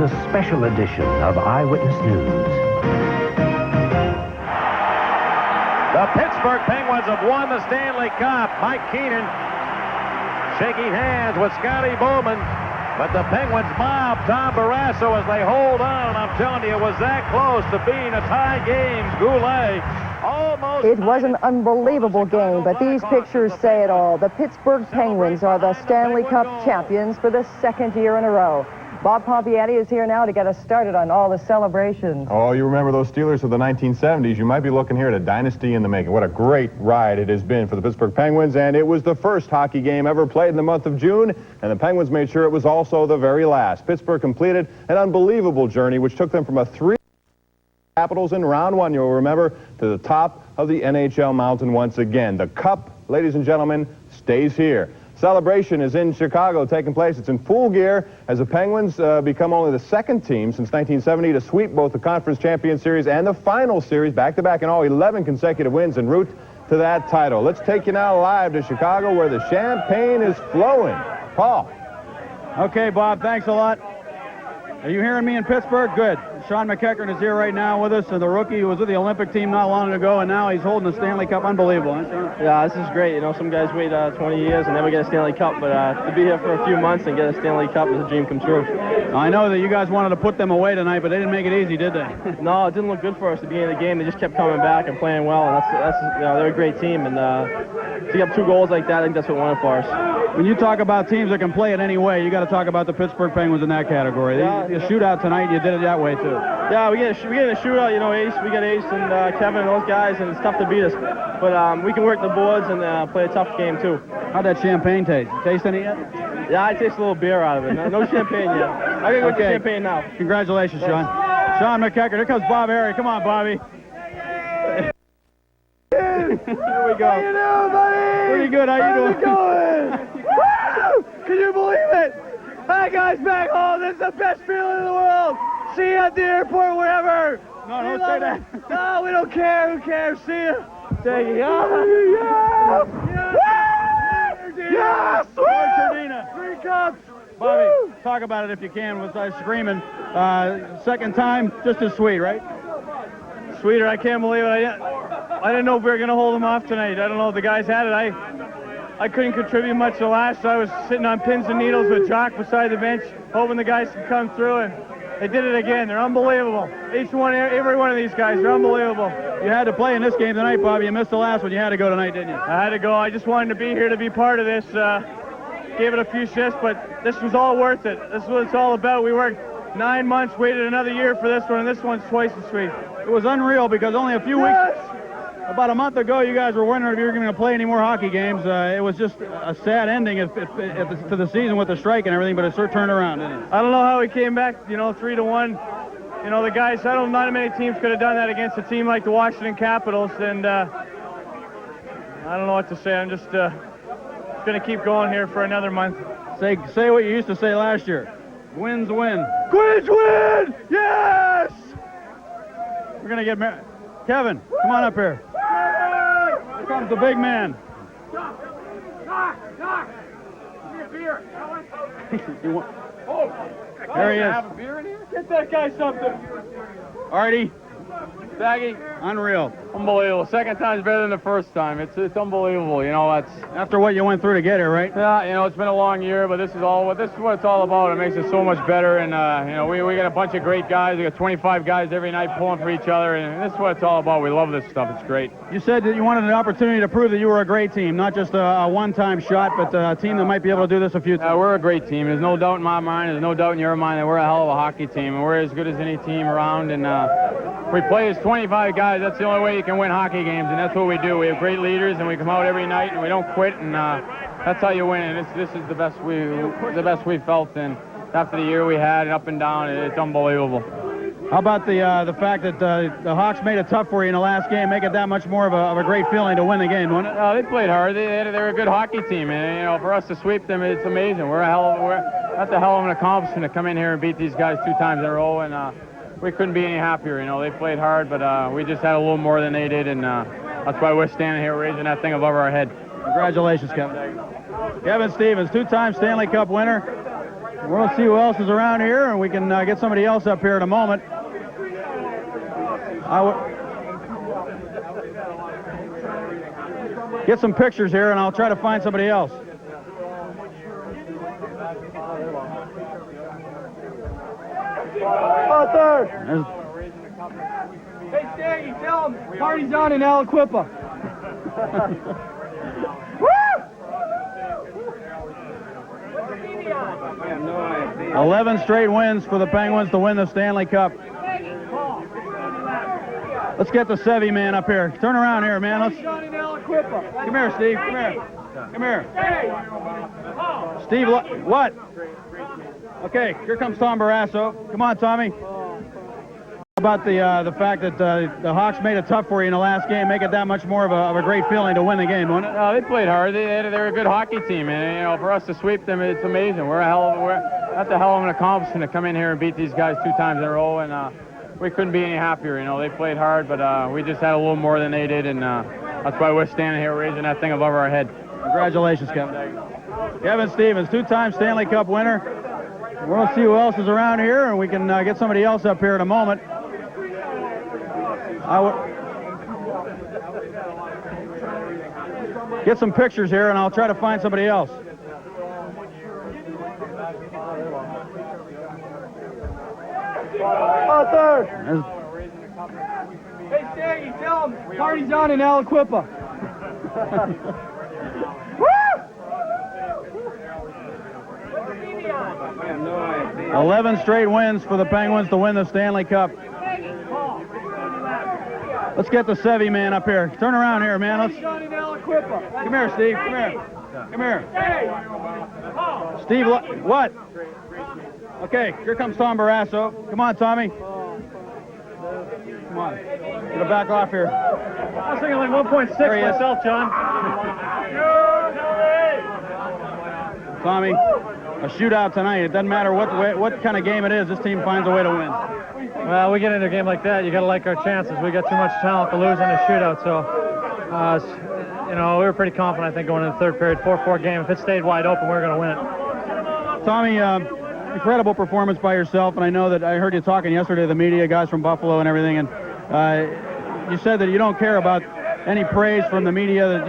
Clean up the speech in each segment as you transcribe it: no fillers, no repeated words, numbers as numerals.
a special edition of Eyewitness News. The Pittsburgh Penguins have won the Stanley Cup. Mike Keenan shaking hands with Scotty Bowman. But the Penguins mob Tom Barrasso as they hold on. I'm telling you, it was that close to being a tie game. Goulet almost... It was an unbelievable game, but these pictures say it all. The Pittsburgh Penguins are the Stanley Cup champions for the second year in a row. Bob Pompietti is here now to get us started on all the celebrations. Oh, you remember those Steelers of the 1970s? You might be looking here at a dynasty in the making. What a great ride it has been for the Pittsburgh Penguins, and it was the first hockey game ever played in the month of June, and the Penguins made sure it was also the very last. Pittsburgh completed an unbelievable journey, which took them from a 3 Capitals in round 1, you'll remember, to the top of the NHL mountain once again. The Cup, ladies and gentlemen, stays here. Celebration is in Chicago taking place. It's in full gear as the Penguins become only the second team since 1970 to sweep both the Conference Champion Series and the Final Series back-to-back in all 11 consecutive wins en route to that title. Let's take you now live to Chicago where the champagne is flowing. Paul. Okay, Bob, thanks a lot. Are you hearing me in Pittsburgh? Good. Sean McEachern is here right now with us, and the rookie who was with the Olympic team not long ago, and now he's holding the Stanley Cup. Unbelievable, huh, Sean? Yeah, this is great. You know, some guys wait 20 years and never get a Stanley Cup, but to be here for a few months and get a Stanley Cup is a dream come true. I know that you guys wanted to put them away tonight, but they didn't make it easy, did they? No, it didn't look good for us at the beginning of the game. They just kept coming back and playing well, and that's you know, they're a great team, and to get up 2 goals like that, I think that's what won it for us. When you talk about teams that can play it any way, you got to talk about the Pittsburgh Penguins in that category. Yeah. The shootout tonight, you did it that way too. Yeah, we get in a shootout. You know, we got Ace and Kevin and those guys, and it's tough to beat us. But we can work the boards and play a tough game too. How'd that champagne taste? Taste any yet? Yeah, I taste a little beer out of it. No champagne yet. I gotta go get champagne now. Congratulations, Sean. Sean McEachern. Here comes Bob Airy. Come on, Bobby. Here we go. How you doing, buddy? Pretty good. How you doing? How's it going? Woo! Can you believe it? Hi, guys, back home. This is the best feeling in the world. See you at the airport, wherever. No, don't say that. No, we don't care. Who cares? See you. Take it. Yeah! Yes! Woo! 3 cups. Bobby, Woo! talk about it if you can without screaming. Second time, just as sweet, right? Sweeter, I can't believe it. I didn't know if we were going to hold them off tonight. I don't know if the guys had it. I couldn't contribute much to last. I was sitting on pins and needles with Jock beside the bench, hoping the guys could come through, and they did it again. They're unbelievable. Every one of these guys, they're unbelievable. You had to play in this game tonight, Bobby. You missed the last one. You had to go tonight, didn't you? I had to go. I just wanted to be here to be part of this. Gave it a few shifts, but this was all worth it. This is what it's all about. We worked 9 months, waited another year for this one, and this one's twice as sweet. It was unreal because only a few weeks, about a month ago, you guys were wondering if you were going to play any more hockey games. It was just a sad ending to the season with the strike and everything, but it sure turned around, didn't it? I don't know how we came back, 3-1. The guys, not many teams could have done that against a team like the Washington Capitals, and I don't know what to say. I'm just going to keep going here for another month. Say what you used to say last year. Wins win. Quiz win! Yes! We're going to get married. Kevin, come on up here. Here comes the big man. Doc, give me a beer. There he is. Have a beer in here? Get that guy something. Artie. Baggy. Unreal. Unbelievable. Second time's better than the first time. It's unbelievable. That's after what you went through to get here, right? Yeah. It's been a long year, but this is what it's all about. It makes it so much better, and we got a bunch of great guys. We got 25 guys every night pulling for each other, and this is what it's all about. We love this stuff. It's great. You said that you wanted an opportunity to prove that you were a great team, not just a one-time shot, but a team that might be able to do this a few times. We're a great team. There's no doubt in my mind. There's no doubt in your mind that we're a hell of a hockey team, and we're as good as any team around. And we play as 25 guys. That's the only way you can win hockey games, and that's what we do. We have great leaders, and we come out every night, and we don't quit, and that's how you win. And this is the best we've felt. And after the year we had, and up and down, it's unbelievable. How about the fact that the Hawks made it tough for you in the last game, make it that much more of a great feeling to win the game, wasn't it? They played hard. They're a good hockey team, and for us to sweep them, it's amazing. That's a hell of an accomplishment to come in here and beat these guys 2 times in a row, and we couldn't be any happier. They played hard, but we just had a little more than they did, and that's why we're standing here raising that thing above our head. Congratulations, Kevin. Kevin Stevens, 2-time Stanley Cup winner. We'll see who else is around here, and we can get somebody else up here in a moment. Get some pictures here, and I'll try to find somebody else. Third. There's Hey, Stanley, tell him party's on in Aliquippa. 11 straight wins for the Penguins to win the Stanley Cup. Let's get the Sevy man up here. Turn around here, man. Come here, Steve. Come here. Come here. Steve, what? Okay, here comes Tom Barrasso. Come on, Tommy. About the fact that the Hawks made it tough for you in the last game, make it that much more of a great feeling to win the game, wouldn't it? They played hard. They're a good hockey team, and you know, for us to sweep them, it's amazing. That's a hell of an accomplishment to come in here and beat these guys 2 times in a row, and we couldn't be any happier. You know, they played hard, but we just had a little more than they did, and that's why we're standing here raising that thing above our head. Congratulations, Kevin. Kevin Stevens, 2-time Stanley Cup winner. We'll see who else is around here, and we can get somebody else up here in a moment. Get some pictures here, and I'll try to find somebody else. Third. There's Hey, Stanley, tell him party's on in Aliquippa. 11 straight wins for the Penguins to win the Stanley Cup. Let's get the Sevy man up here. Turn around here, man. Come here, Steve. Come here. Come here. Steve, what? Okay, here comes Tom Barrasso. Come on, Tommy. Come on. Get back off here. I was thinking like 1.6 myself, John. Tommy, a shootout tonight. It doesn't matter what kind of game it is. This team finds a way to win. Well, we get into a game like that, you got to like our chances. We got too much talent to lose in a shootout, so you know, we were pretty confident, I think, going into the third period, 4-4 game. If it stayed wide open, we were going to win it. Tommy, incredible performance by yourself, and I know that I heard you talking yesterday to the media, guys from Buffalo and everything, and you said that you don't care about any praise from the media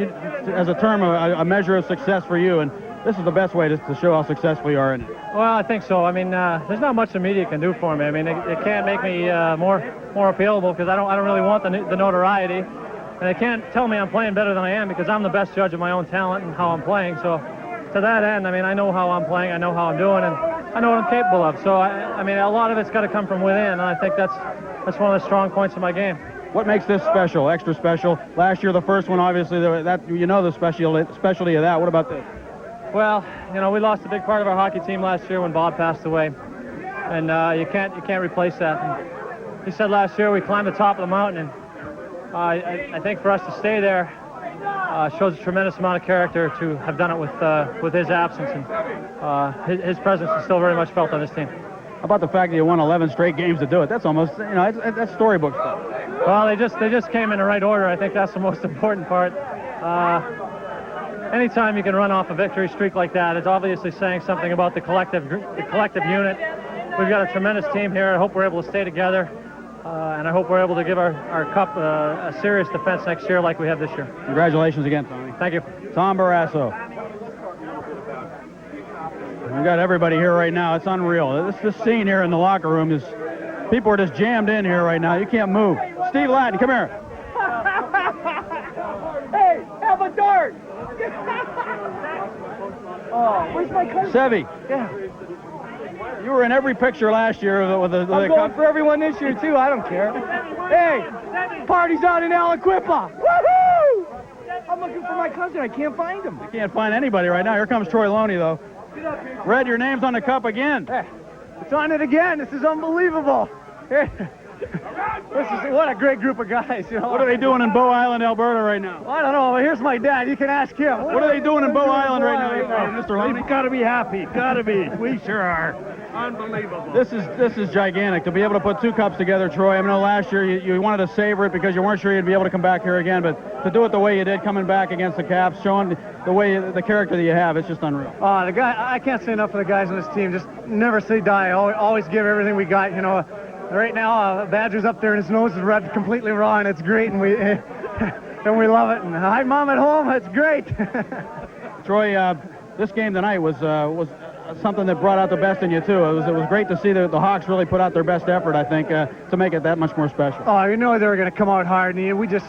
as a term, a measure of success for you, and this is the best way to show how successful you are in it. Well, I think so. I mean, there's not much the media can do for me. I mean, it can't make me more appealable because I don't really want the notoriety, and they can't tell me I'm playing better than I am because I'm the best judge of my own talent and how I'm playing. So, to that end, I mean, I know how I'm playing, I know how I'm doing, and I know what I'm capable of. So, I mean, a lot of it's got to come from within, and I think that's one of the strong points of my game. What makes this special, extra special? Last year, the first one, obviously, that you know the specialty of that. What about this? Well, you know, we lost a big part of our hockey team last year when Bob passed away, and you can't replace that. And he said last year we climbed the top of the mountain, and I think for us to stay there shows a tremendous amount of character to have done it with his absence, and his presence is still very much felt on this team. How about the fact that you won 11 straight games to do it? That's almost, you know, that's storybook stuff. Well, they just came in the right order. I think that's the most important part. Anytime you can run off a victory streak like that, it's obviously saying something about the collective unit. We've got a tremendous team here. I hope we're able to stay together, and I hope we're able to give our cup a serious defense next year like we have this year. Congratulations again, Tommy. Thank you. Tom Barrasso. We've got everybody here right now. It's unreal. This scene here in the locker room is, people are just jammed in here right now. You can't move. Steve Ladden, come here. Hey, have a dart! Oh, where's my cousin? Sevy. Yeah. You were in every picture last year with the I'm going for everyone this year, too. I don't care. Hey, party's on in Aliquippa. Woohoo! I'm looking for my cousin. I can't find him. You can't find anybody right now. Here comes Troy Loney, though. Red, your name's on the cup again. Hey, it's on it again. This is unbelievable. Hey, What a great group of guys, you know. What are they doing in Bow Island, Alberta right now? I don't know, but here's my dad. You can ask him. What are they doing in Bow Island right now, Mr. Loney? They've got to be happy. Got to be. We sure are. Unbelievable. This is gigantic to be able to put 2 cups together, Troy. I know last year you wanted to savor it because you weren't sure you'd be able to come back here again, but to do it the way you did, coming back against the Caps, showing the character that you have, it's just unreal. The guy, I can't say enough for the guys on this team. Just never say die. Always give everything we got. You know, right now Badger's up there and his nose is rubbed completely raw, and it's great, and we and we love it. And hi, Mom at home. It's great. Troy, this game tonight was something that brought out the best in you too. It was great to see the Hawks really put out their best effort, I think, to make it that much more special. Oh, you know they were going to come out hard, and we just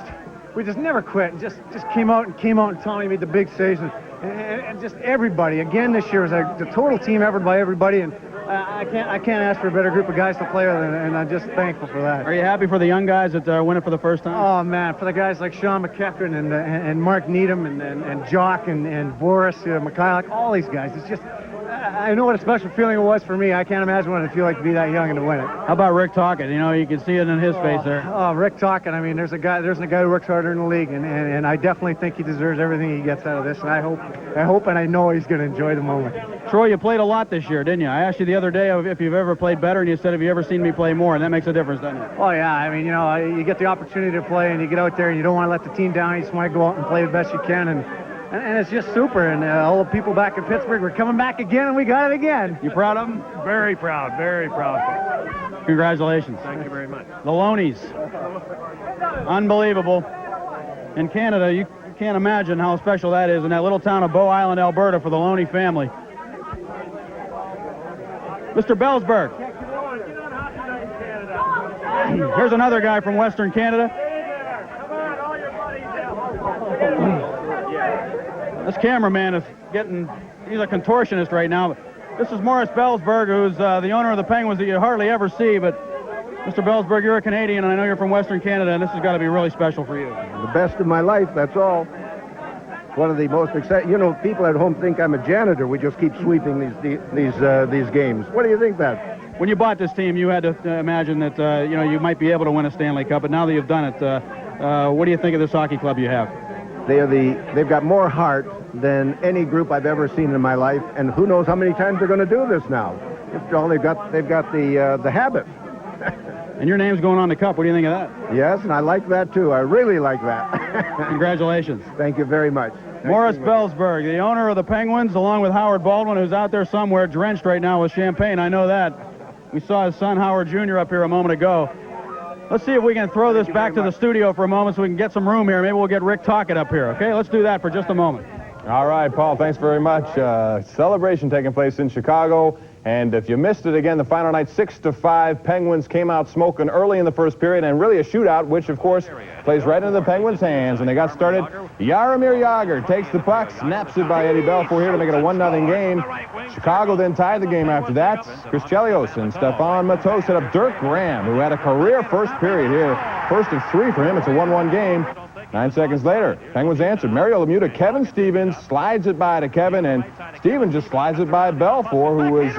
never quit. Just came out, and Tommy made the big saves, and just everybody. Again, this year was the total team effort by everybody, and I can't ask for a better group of guys to play with, and I'm just thankful for that. Are you happy for the young guys that win it for the first time? Oh man, for the guys like Sean McEachran and Mark Needham and Jock and Boris Mikhailuk, all these guys. It's just. I know what a special feeling it was for me. I can't imagine what it'd feel like to be that young and to win it. How about Rick Tocchet? You know, you can see it in his face there. Oh, Rick Tocchet. I mean, there's a guy who works harder in the league, and I definitely think he deserves everything he gets out of this. And I hope and I know he's going to enjoy the moment. Troy, you played a lot this year, didn't you? I asked you the other day if you've ever played better, and you said, have you ever seen me play more? And that makes a difference, doesn't it? Oh, yeah. I mean, you know, you get the opportunity to play, and you get out there, and you don't want to let the team down. You just want to go out and play the best you can, and it's just super. And all the people back in Pittsburgh, we're coming back again, and we got it again. You proud of them? Very proud. Very proud. Congratulations. Thank you very much. The Loneys. Unbelievable. In Canada, you can't imagine how special that is in that little town of Bow Island, Alberta, for the Loney family. Mr. Bellsberg. Here's another guy from Western Canada. This cameraman is he's a contortionist right now. This is Morris Bellsberg, who's the owner of the Penguins that you hardly ever see, but Mr. Bellsberg, you're a Canadian, and I know you're from Western Canada, and this has got to be really special for you. The best of my life, that's all. One of the most exciting. You know, people at home think I'm a janitor. We just keep sweeping these games. What do you think that? When you bought this team, you had to imagine that you might be able to win a Stanley Cup, but now that you've done it, what do you think of this hockey club you have? They've got more heart than any group I've ever seen in my life, and who knows how many times they're going to do this now. After all, they've got the habit. And your name's going on the cup. What do you think of that? Yes, and I like that too. I really like that. Congratulations. Thank you very much. Morris Bellsberg, the owner of the Penguins, along with Howard Baldwin, who's out there somewhere drenched right now with champagne. I know that. We saw his son, Howard Jr., up here a moment ago. Let's see if we can throw this back to the studio for a moment so we can get some room here. Maybe we'll get Rick Tocchet up here, okay? Let's do that for just a moment. All right, Paul, thanks very much. Celebration taking place in Chicago. And if you missed it again, the final night, 6-5, Penguins came out smoking early in the first period, and really a shootout, which, of course, plays right into the Penguins' hands. And they got started. Jaromir Jagr takes the puck, snaps it by Eddie Belfour here to make it a 1-0 game. Chicago then tied the game after that. Chris Chelios and Stefan Matteau set up Dirk Graham, who had a career first period here. First of 3 for him. It's a 1-1 game. 9 seconds later, Penguins answered. Mario Lemieux to Kevin Stevens, slides it by to Kevin, and Stevens just slides it by Belfour, who was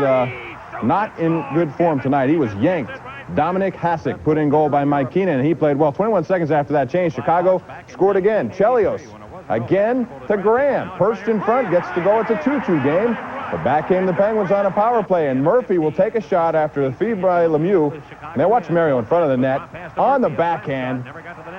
not in good form tonight. He was yanked. Dominic Hasek put in goal by Mike Keenan, and he played well. 21 seconds after that change, Chicago scored again. Chelios again to Graham. Perched in front, gets to go. It's a 2-2 game. But back came the Penguins on a power play, and Murphy will take a shot after the feed by Lemieux. And then watch Mario in front of the net. On the backhand,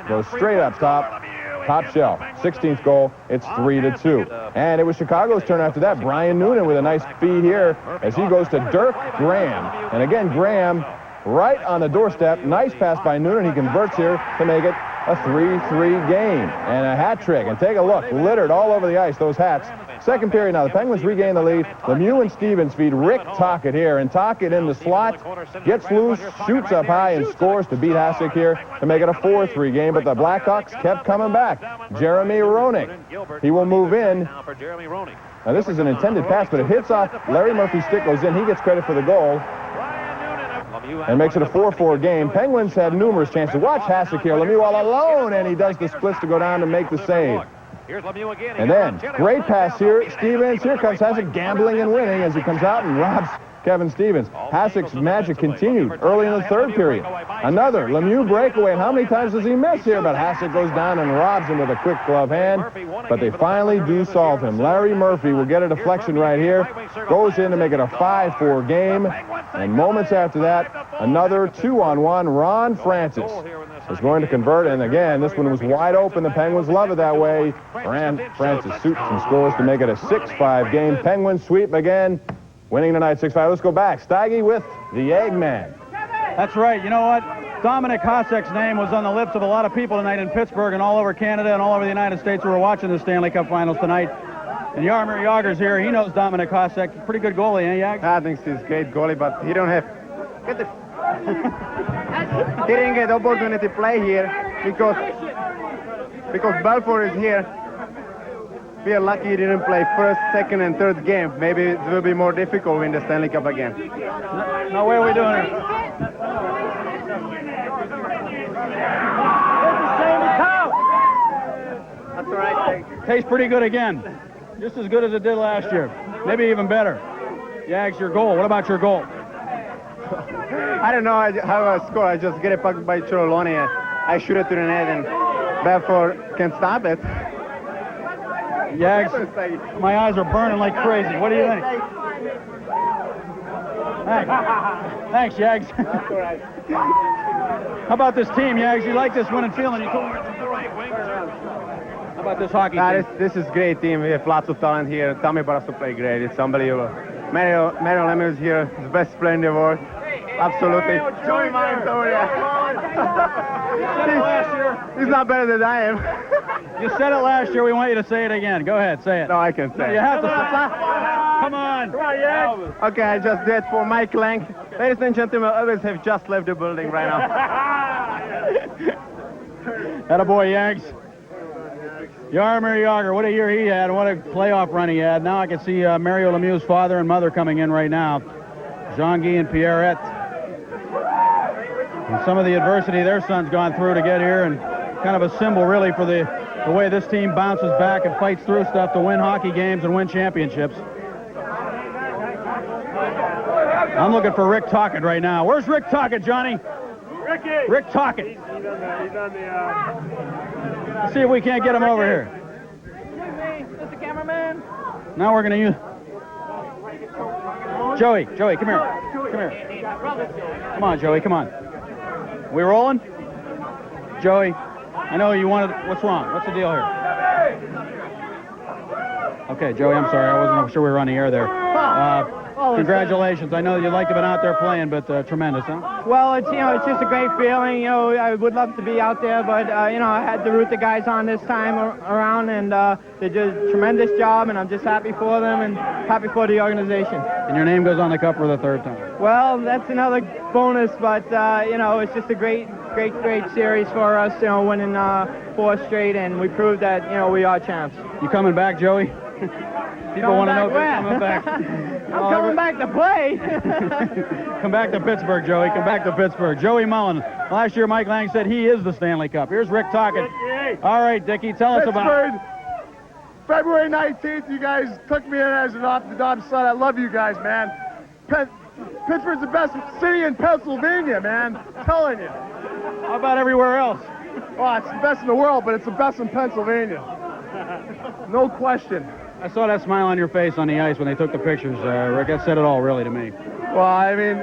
goes straight up top. Top shelf. 16th goal. It's 3-2. And it was Chicago's turn after that. Brian Noonan with a nice feed here as he goes to Dirk Graham. And again, Graham right on the doorstep. Nice pass by Noonan. He converts here to make it a 3-3 game. And a hat trick. And take a look. Littered all over the ice, those hats. Second period now. The Penguins regain the lead. Lemieux and Stevens feed Rick Tocchet here. And Tocchet in the slot. Gets loose. Shoots up high and scores to beat Hasek here to make it a 4-3 game. But the Blackhawks kept coming back. Jeremy Roenick. He will move in. Now this is an intended pass, but it hits off Larry Murphy's stick, goes in. He gets credit for the goal. And makes it a 4-4 game. Penguins had numerous chances. Watch Hasek here. Lemieux all alone, and he does the splits to go down and make the save. And then, great pass here. Stevens, here comes Hasek, gambling and winning as he comes out and robs Kevin Stevens. Hasek's magic continued early in the third period. Another Lemieux breakaway. And how many times does he miss here? But Hasek goes down and robs him with a quick glove hand. But they finally do solve him. Larry Murphy will get a deflection right here. Goes in to make it a 5-4 game. And moments after that, another 2-on-1. Ron Francis is going to convert. And again, this one was wide open. The Penguins love it that way. Francis shoots and scores to make it a 6-5 game. Penguins sweep again, winning tonight 6-5. Let's go back. Steige with the Eggman. That's right. You know what? Dominic Hasek's name was on the lips of a lot of people tonight in Pittsburgh and all over Canada and all over the United States who were watching the Stanley Cup Finals tonight. And Jaromir Jagr's here. He knows Dominic Hasek. Pretty good goalie, eh, Jag? I think he's a great goalie, but he don't have... he didn't get opportunity to play here because Belfort is here. We are lucky he didn't play first, second, and third game. Maybe it will be more difficult to win the Stanley Cup again. Now, where are we doing it? That's all right. Tastes pretty good again. Just as good as it did last year. Maybe even better. Jags, your goal. What about your goal? I don't know how I score. I just get it pucked by Chiroloni. I shoot it to the net, and Belfort can stop it. Jags, my eyes are burning like crazy. What do you think? Thanks, Jags. That's all right. How about this team, Jags? You like this winning feeling? You told me How about this hockey team? This is a great team. We have lots of talent here. Tommy Barrasso play great. It's unbelievable. Mario Lemieux is here. He's the best player in the world. Absolutely. Joey Myers over there. He's not better than I am. You said it last year. We want you to say it again. Go ahead, say it. No, I can say it. You have to say it. Come on. Okay, I just did for Mike Lang. Ladies and gentlemen, others have just left the building right now. Attaboy, Yags. Jaromir Jagr, what a year he had, and what a playoff run he had. Now I can see Mario Lemieux's father and mother coming in right now. Jean-Guy and Pierrette. And some of the adversity their son's gone through to get here, and kind of a symbol, really, for the way this team bounces back and fights through stuff to win hockey games and win championships. I'm looking for Rick Tocchet right now. Where's Rick Tocchet, Johnny? Rick Tocchet. He's on the Let's see if we can't get him over here. Mr. Cameraman. Now we're going to use... Joey, come here. Come here. Come on, Joey, come on. We rolling? Joey, I know you wanted... What's wrong? What's the deal here? Okay, Joey, I'm sorry. I wasn't sure we were on the air there. Congratulations. I know you liked to have been out there playing, but tremendous, huh? Well, it's just a great feeling. I would love to be out there, but I had to root the guys on this time around, and they did a tremendous job, and I'm just happy for them and happy for the organization. And your name goes on the cup for the third time. Well, that's another bonus, but it's just a great series for us. Winning 4 straight, and we proved that we are champs. You coming back, Joey? People want to know if you're coming back. I'm coming back to play. Come back to Pittsburgh, Joey. Come back to Pittsburgh. Joey Mullen. Last year, Mike Lang said he is the Stanley Cup. Here's Rick Tocchet. All right, Dickie, tell us about it. February 19th, you guys took me in as an off-the-dome son. I love you guys, man. Pittsburgh's the best city in Pennsylvania, man. I'm telling you. How about everywhere else? Oh, it's the best in the world, but it's the best in Pennsylvania. No question. I saw that smile on your face on the ice when they took the pictures, Rick. That said it all, really, to me. Well, I mean,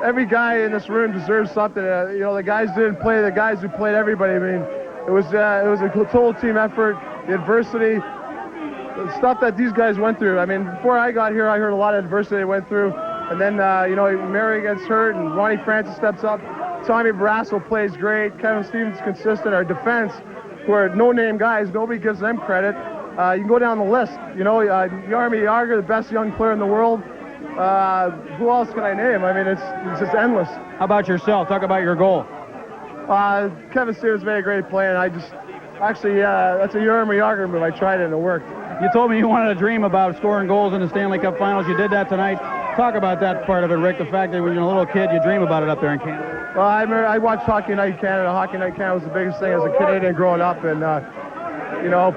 every guy in this room deserves something. The guys didn't play. The guys who played, everybody. I mean, it was a total team effort. The adversity, the stuff that these guys went through. I mean, before I got here, I heard a lot of adversity they went through. And then, Mary gets hurt, and Ronnie Francis steps up. Tommy Barrasso plays great. Kevin Stevens consistent. Our defense, who are no-name guys, nobody gives them credit. You can go down the list. Jaromir Jagr, the best young player in the world. Who else can I name? I mean, it's just endless. How about yourself? Talk about your goal. Kevin Stevens made a great play, and that's a Jaromir Jagr move. I tried it, and it worked. You told me you wanted to dream about scoring goals in the Stanley Cup Finals. You did that tonight. Talk about that part of it, Rick, the fact that when you're a little kid, you dream about it up there in Canada. Well, I watched Hockey Night Canada. Hockey Night Canada was the biggest thing as a Canadian growing up, and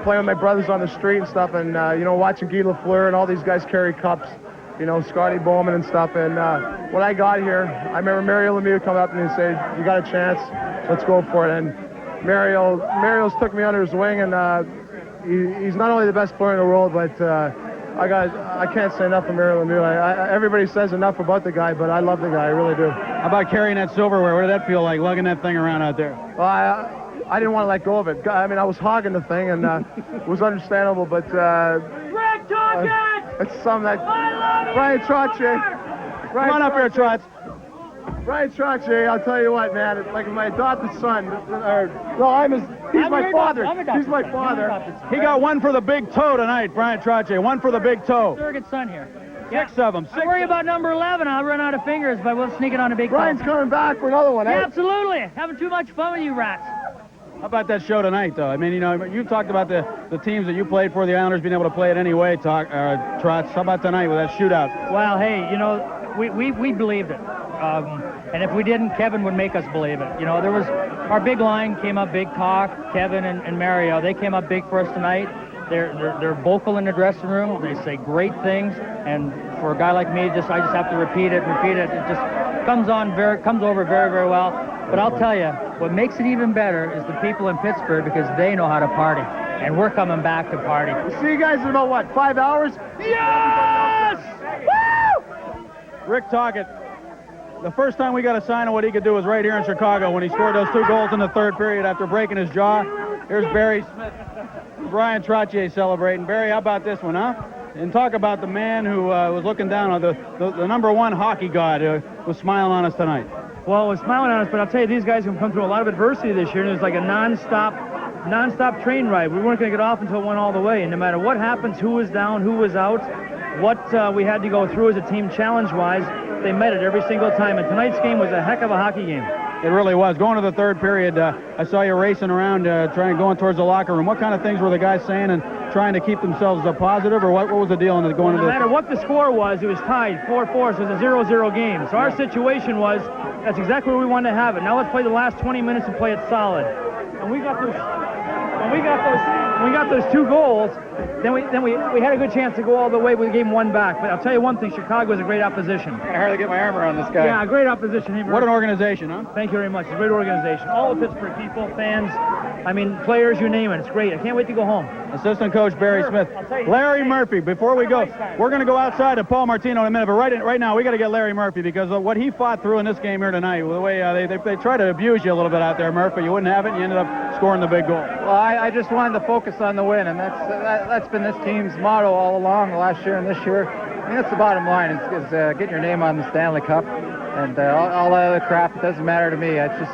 playing with my brothers on the street and stuff, and watching Guy Lafleur and all these guys carry cups. you know, Scotty Bowman and stuff. And when I got here, I remember Mario Lemieux coming up to me and saying, "You got a chance, let's go for it." And Mario's took me under his wing, and he's not only the best player in the world, but I can't say enough for Mario Lemieux. Everybody says enough about the guy, but I love the guy, I really do. How about carrying that silverware? What did that feel like, lugging that thing around out there? Well, I didn't want to let go of it. I mean, I was hogging the thing, and it was understandable, but it's something that Brian Trottier. Come on up here, Trotz. Brian Trottier, I'll tell you what, man, it's like my adopted son. He's my father. He's my father. He got one for the big toe tonight, Brian Trottier. One for the big toe. Surrogate son here. Six of them. I worry about number 11. I'll run out of fingers, but we'll sneak it on a big toe. Brian's coming back for another one, eh? Yeah, absolutely. Having too much fun with you rats. How about that show tonight, though? I mean, you know, you talked about the teams that you played for, the Islanders being able to play it anyway, Trotz. How about tonight with that shootout? Well, hey, you know, we believed it. And if we didn't, Kevin would make us believe it. You know, there was our big line came up big. Talk, Kevin and Mario, they came up big for us tonight. They're vocal in the dressing room. They say great things, and for a guy like me, I just have to repeat it. It just comes over very, very well. But I'll tell you, what makes it even better is the people in Pittsburgh, because they know how to party, and we're coming back to party. We'll see you guys in about what, 5 hours? Yes! Woo! Rick Tocchet. The first time we got a sign of what he could do was right here in Chicago when he scored those 2 goals in the third period after breaking his jaw. Here's Barry Smith, Brian Trottier celebrating. Barry, how about this one, huh? And talk about the man who was looking down on the number 1 hockey god who was smiling on us tonight. Well, we're smiling on us, but I'll tell you, these guys have come through a lot of adversity this year, and it was like a non-stop train ride. We weren't going to get off until it went all the way, and no matter what happens, who was down, who was out, what we had to go through as a team challenge-wise, they met it every single time, and tonight's game was a heck of a hockey game. It really was. Going to the third period, I saw you racing around, going towards the locker room. What kind of things were the guys saying and trying to keep themselves positive, or what was the deal in going into No matter what the score was, it was tied 4-4, so it was a 0-0 game. So our situation was, that's exactly where we wanted to have it. Now let's play the last 20 minutes and play it solid. And we got those 2 goals, then we had a good chance to go all the way. We gave 1 back. But I'll tell you one thing, Chicago is a great opposition. I can hardly get my arm around this guy. Yeah, a great opposition. What an organization, huh? Thank you very much. It's a great organization. All the Pittsburgh people, fans, I mean, players, you name it. It's great. I can't wait to go home. Assistant coach Barry Smith. Larry Murphy, before we go, we're going to go outside to Paul Martino in a minute, but right now we got to get Larry Murphy, because of what he fought through in this game here tonight, the way they try to abuse you a little bit out there, Murphy. You wouldn't have it, and you ended up scoring the big goal. Well, I just wanted to focus on the win, and that's been this team's motto all along, last year and this year. I mean, that's the bottom line, is getting your name on the Stanley Cup, and all that other crap, it doesn't matter to me. It's just,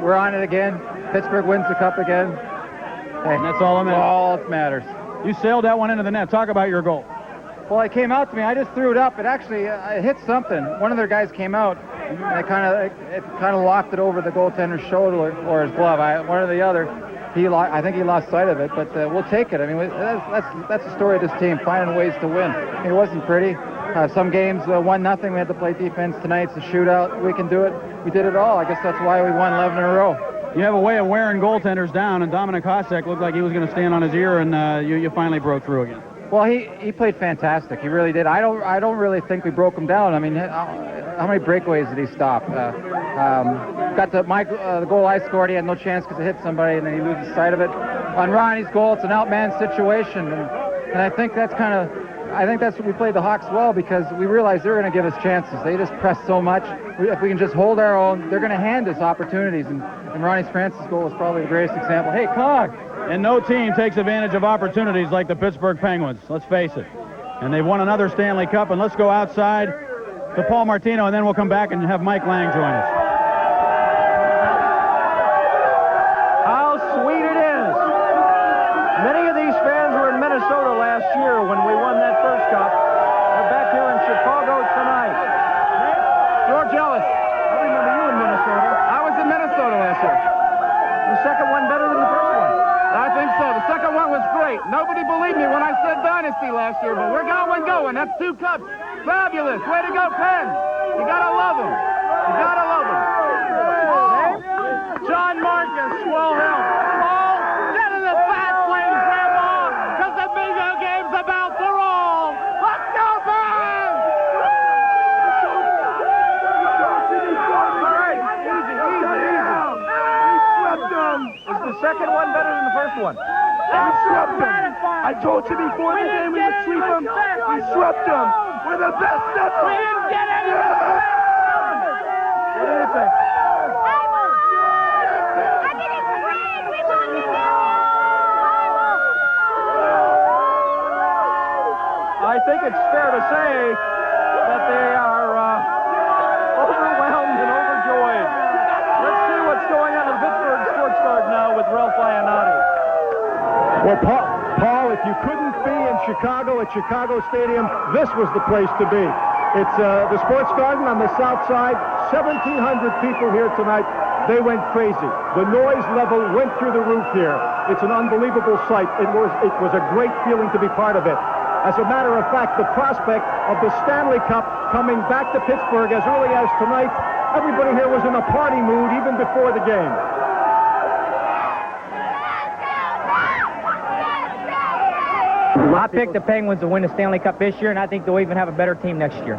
we're on it again. Pittsburgh wins the cup again. Hey, and that's all that matters. All that matters. You sailed that one into the net. Talk about your goal. Well, it came out to me. I just threw it up. It actually it hit something. One of their guys came out, and it kind of locked it over the goaltender's shoulder or his glove. One or the other. I think he lost sight of it, but we'll take it. I mean, that's the story of this team, finding ways to win. I mean, it wasn't pretty. Some games 1-0. We had to play defense. Tonight's a shootout. We can do it. We did it all. I guess that's why we won 11 in a row. You have a way of wearing goaltenders down, and Dominic Hasek looked like he was going to stand on his ear, and you finally broke through again. Well, he played fantastic. He really did. I don't really think we broke him down. I mean, how many breakaways did he stop? Got the goal I scored. He had no chance because it hit somebody, and then he loses sight of it. On Ronnie's goal, it's an outman situation, and I think that's what we played the Hawks well, because we realized they're going to give us chances. They just press so much. If we can just hold our own, they're going to hand us opportunities. And Ronnie Francis' goal is probably the greatest example. Hey, Cog! And no team takes advantage of opportunities like the Pittsburgh Penguins. Let's face it. And they've won another Stanley Cup. And let's go outside to Paul Martino, and then we'll come back and have Mike Lang join us. How sweet it is. Many of these fans were in Minnesota last year when we won that first cup. They're back here in Chicago tonight. George Ellis. I remember you in Minnesota. I was in Minnesota last year. The second one better than the first one. I think so. The second one was great. Nobody believed me when I said Dynasty last year, but we're going. That's 2 cups. Fabulous. Way to go, Penn. You gotta love them. You gotta love them. John Marcus, swell help. Oh, get in the fast lane, Grandma, because the video game's about to roll. Let's go, Penn! the second one better than the first one? We swept them. I told you before the game we would sweep them. We swept them. We're the best ever. We didn't get any. What do you think? I think it's fair to say that they are overwhelmed and overjoyed. Let's see what's going on in the Pittsburgh Sports Garden now with Ralph Iannotti. Well, Paul, if you couldn't be in Chicago at Chicago Stadium, this was the place to be. It's the Sports Garden on the south side. 1,700 people here tonight. They went crazy. The noise level went through the roof here. It's an unbelievable sight. It was a great feeling to be part of it. As a matter of fact, the prospect of the Stanley Cup coming back to Pittsburgh as early as tonight, everybody here was in a party mood even before the game. I picked the Penguins to win the Stanley Cup this year, and I think they'll even have a better team next year.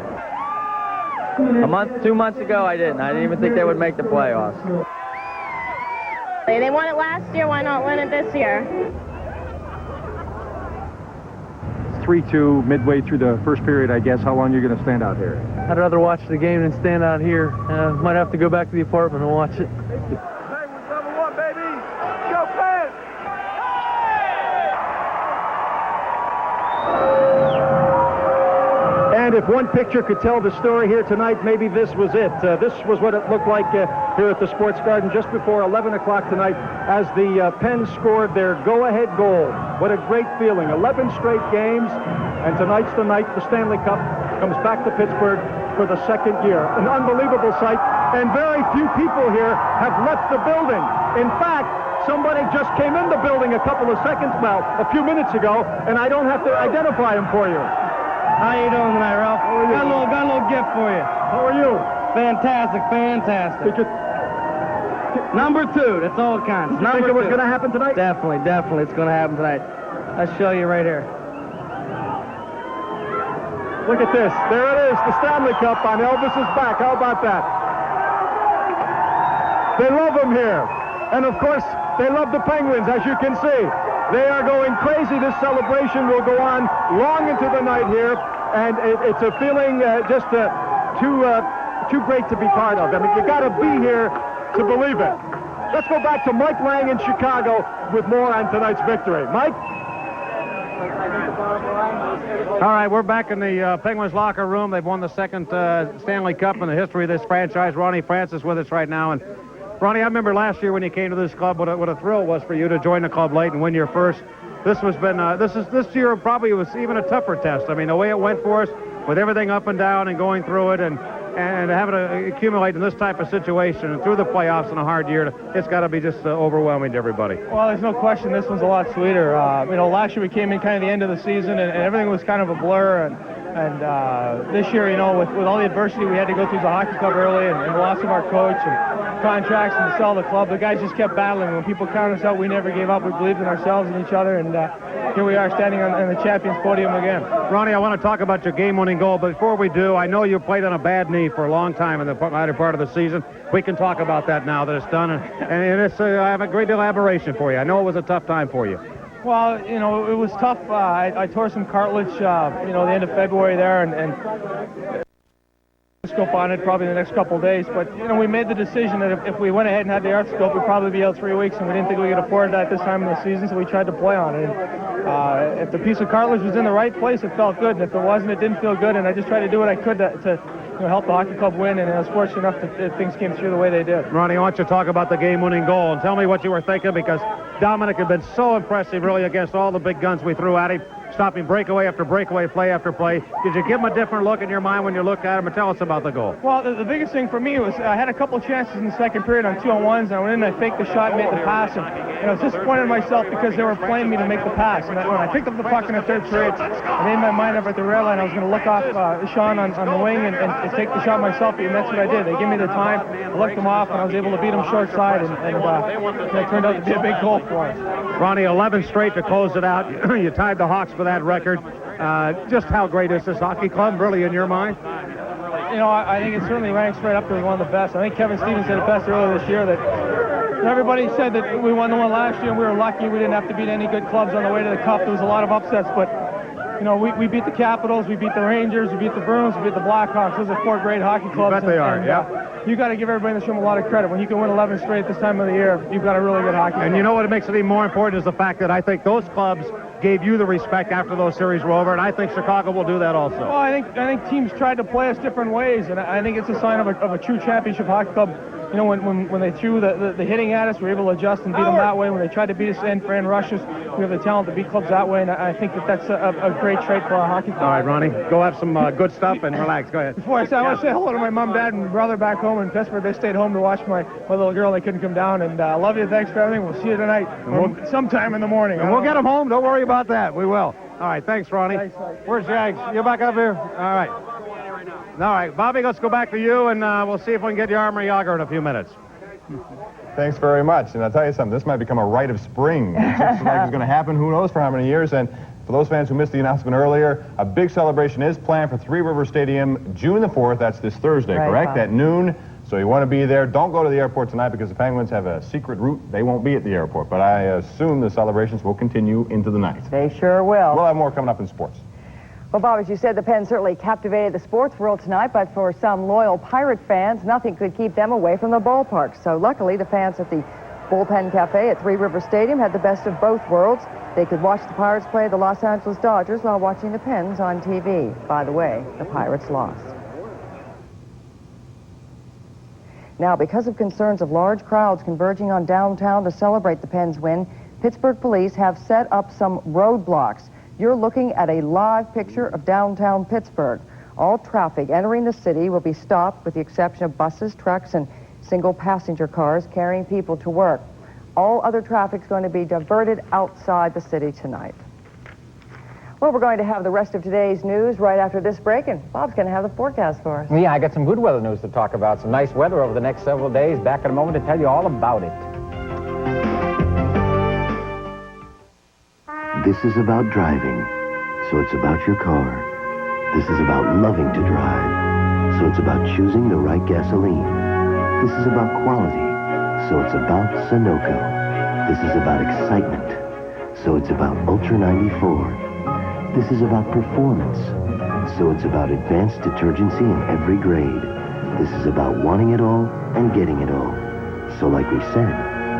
2 months ago, I didn't. I didn't even think they would make the playoffs. They won it last year. Why not win it this year? 3-2 midway through the first period, I guess. How long are you going to stand out here? I'd rather watch the game than stand out here. Might have to go back to the apartment and watch it. Penguins number one, baby. Go Pens! And if one picture could tell the story here tonight, maybe this was it. This was what it looked like here at the Sports Garden just before 11 o'clock tonight as the Pens scored their go-ahead goal. What a great feeling. 11 straight games, and tonight's the night the Stanley Cup comes back to Pittsburgh for the second year. An unbelievable sight, and very few people here have left the building. In fact, somebody just came in the building a few minutes ago, and I don't have to identify him for you. How you doing tonight, Ralph? Got a little gift for you. How are you? Fantastic. Number 2, that's all it counts. Did you think it was going to happen tonight? Definitely, it's going to happen tonight. I'll show you right here. Look at this. There it is, the Stanley Cup on Elvis's back. How about that? They love him here. And of course, they love the Penguins, as you can see. They are going crazy. This celebration will go on long into the night here, and it's a feeling just too great to be part of. I mean, you got to be here to believe it. Let's go back to Mike Lang in Chicago with more on tonight's victory. Mike? All right, we're back in the Penguins locker room. They've won the second Stanley Cup in the history of this franchise. Ronnie Francis with us right now. And Ronnie, I remember last year when you came to this club, what a thrill it was for you to join the club late and win your first. This year probably was even a tougher test. I mean, the way it went for us, with everything up and down and going through it, and having to accumulate in this type of situation and through the playoffs in a hard year, it's got to be just overwhelming to everybody. Well, there's no question this one's a lot sweeter. Last year we came in kind of the end of the season, and everything was kind of a blur, and this year, with all the adversity we had to go through the hockey club early, and the loss of our coach and contracts and to sell the club, the guys just kept battling. When people counted us out, we never gave up. We believed in ourselves and each other, and here we are standing on the champions podium again. Ronnie, I want to talk about your game-winning goal, but before we do, I know you played on a bad knee for a long time in the latter part of the season. We can talk about that now that it's done, and it's, I have a great deal of admiration for you. I know it was a tough time for you. Well, it was tough. I tore some cartilage, the end of February there, and scope on it probably the next couple of days, but we made the decision that if we went ahead and had the arthroscope, we'd probably be out 3 weeks, and we didn't think we could afford that this time of the season, so we tried to play on it. And if the piece of cartilage was in the right place, it felt good, and if it wasn't, it didn't feel good, and I just tried to do what I could to help the hockey club win, and I was fortunate enough that things came through the way they did. Ronnie, I want you to talk about the game-winning goal, and tell me what you were thinking, because Dominic had been so impressive really against all the big guns we threw at him, stopping breakaway after breakaway, play after play. Did you give him a different look in your mind when you looked at him? And tell us about the goal. Well, the biggest thing for me was I had a couple chances in the second period on 2-on-1s, and I went in and I faked the shot and made the pass. And I was disappointed in myself because they were playing me to make the pass. And when I picked up the puck in the third period, I made my mind up at the rail line. I was going to look off Sean on the wing and take the shot myself, and that's what I did. They gave me the time, I looked them off, and I was able to beat them short side, and it turned out to be a big goal for us. Ronnie, 11 straight to close it out. You tied the Hawks for that record. Just how great is this hockey club, really, in your mind? I think it certainly ranks right up there as one of the best. I think Kevin Stevens said it best earlier this year that Everybody said that we won the one last year, and we were lucky. We didn't have to beat any good clubs on the way to the Cup. There was a lot of upsets, but you know, we beat the Capitals, we beat the Rangers, we beat the Bruins, we beat the Blackhawks. Those are 4 great hockey clubs. I bet they are, yeah. You got to give everybody in this room a lot of credit. When you can win 11 straight this time of the year, you've got a really good hockey club. And you know what makes it even more important is the fact that I think those clubs gave you the respect after those series were over, and I think Chicago will do that also. Well, I think teams tried to play us different ways, and I think it's a sign of a true championship hockey club. You know, when they threw the hitting at us, we were able to adjust and beat them that way. When they tried to beat us and rush us, we have the talent to beat clubs that way, and I think that's a great trait for our hockey club. All right, Ronnie, go have some good stuff and relax. Go ahead. Before I say, I want to say hello to my mom, dad, and brother back home in Pittsburgh. They stayed home to watch my little girl. They couldn't come down, and I love you. Thanks for everything. We'll see you tonight, sometime in the morning. And we'll get them home. Don't worry about that. We will. All right, thanks, Ronnie. Thanks, Mike. Where's Jags? You back up here? All right. All right, Bobby, let's go back to you, and we'll see if we can get you Armour Yager in a few minutes. Thanks very much. And I'll tell you something, this might become a rite of spring. It's just like it's going to happen, who knows for how many years. And for those fans who missed the announcement earlier, a big celebration is planned for Three River Stadium June the 4th. That's this Thursday, Right, correct? Bob. At noon. So you want to be there. Don't go to the airport tonight because the Penguins have a secret route. They won't be at the airport. But I assume the celebrations will continue into the night. They sure will. We'll have more coming up in sports. Well, Bob, as you said, the Pens certainly captivated the sports world tonight, but for some loyal Pirate fans, nothing could keep them away from the ballpark. So luckily, the fans at the Bullpen Cafe at Three River Stadium had the best of both worlds. They could watch the Pirates play the Los Angeles Dodgers while watching the Pens on TV. By the way, the Pirates lost. Now, because of concerns of large crowds converging on downtown to celebrate the Pens' win, Pittsburgh police have set up some roadblocks. You're looking at a live picture of downtown Pittsburgh. All traffic entering the city will be stopped with the exception of buses, trucks, and single passenger cars carrying people to work. All other traffic is going to be diverted outside the city tonight. Well, we're going to have the rest of today's news right after this break, and Bob's going to have the forecast for us. Yeah, I got some good weather news to talk about. Some nice weather over the next several days. Back in a moment to tell you all about it. This is about driving, so it's about your car. This is about loving to drive, so it's about choosing the right gasoline. This is about quality, so it's about Sunoco. This is about excitement, so it's about Ultra 94. This is about performance, so it's about advanced detergency in every grade. This is about wanting it all and getting it all. So like we said,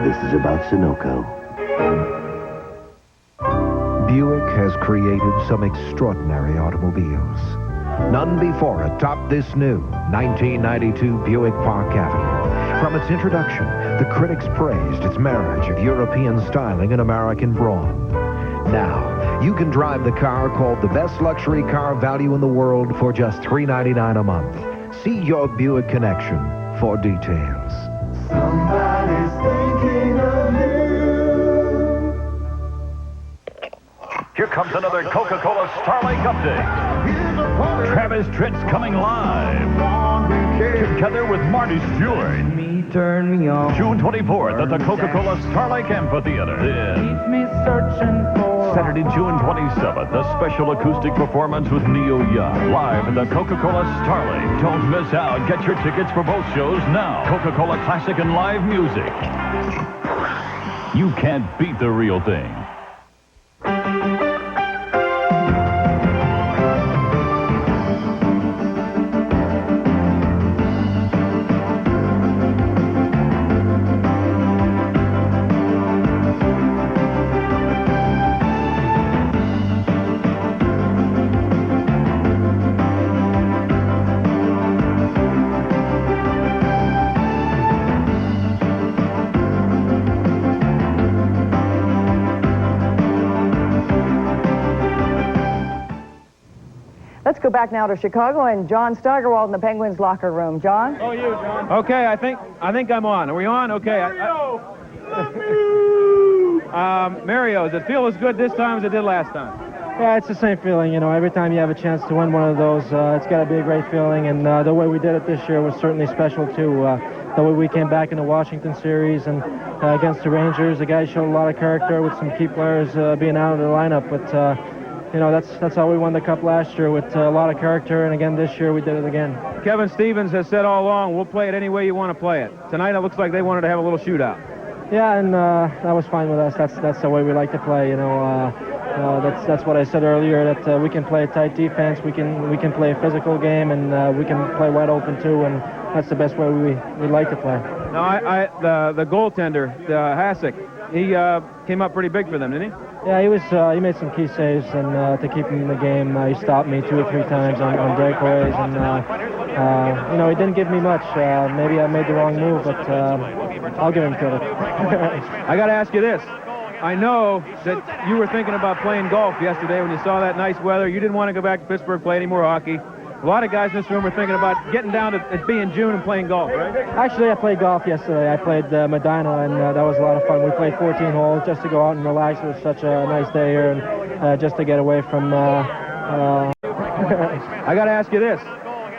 this is about Sunoco. Buick has created some extraordinary automobiles. None before it topped this new 1992 Buick Park Avenue. From its introduction, the critics praised its marriage of European styling and American brawn. Now, you can drive the car called the best luxury car value in the world for just $399 a month. See your Buick connection for details. Somebody's thinking of you. Here comes another Coca-Cola Starlight Cup Day. Travis Tritt's coming live. Together with Marty Stewart. Turn me on. June 24th at the Coca-Cola Starlight Amphitheater. Keep me searching for. Saturday, June 27th, a special acoustic performance with Neil Young. Live at the Coca-Cola Starlight. Don't miss out. Get your tickets for both shows now. Coca-Cola Classic and Live Music. You can't beat the real thing. Let's go back now to Chicago and John Steigerwald in the Penguins locker room. John? Oh, you, John. Okay, I think I'm on. Are we on? Okay. Mario, does it feel as good this time as it did last time? Yeah, it's the same feeling, you know. Every time you have a chance to win one of those, it's got to be a great feeling. And the way we did it this year was certainly special, too. The way we came back in the Washington series and against the Rangers, the guys showed a lot of character with some key players being out of the lineup. But, you know, that's how we won the Cup last year, with a lot of character. And again, this year we did it again. Kevin Stevens has said all along, we'll play it any way you want to play it. Tonight it looks like they wanted to have a little shootout. Yeah, and that was fine with us. That's the way we like to play. You know, that's what I said earlier. That we can play a tight defense. We can play a physical game, and we can play wide open too. And that's the best way we like to play. Now, the goaltender, Hasek, he came up pretty big for them, didn't he? Yeah, he made some key saves, and to keep him in the game, he stopped me 2 or 3 times on breakaways, and you know, he didn't give me much. Maybe I made the wrong move, but I'll give him credit. I got to ask you this. I know that you were thinking about playing golf yesterday when you saw that nice weather. You didn't want to go back to Pittsburgh, play any more hockey. A lot of guys in this room were thinking about getting down to it being June and playing golf, right? Actually, I played golf yesterday. I played Medina, and that was a lot of fun. We played 14 holes just to go out and relax. It was such a nice day here, and just to get away from... I got to ask you this.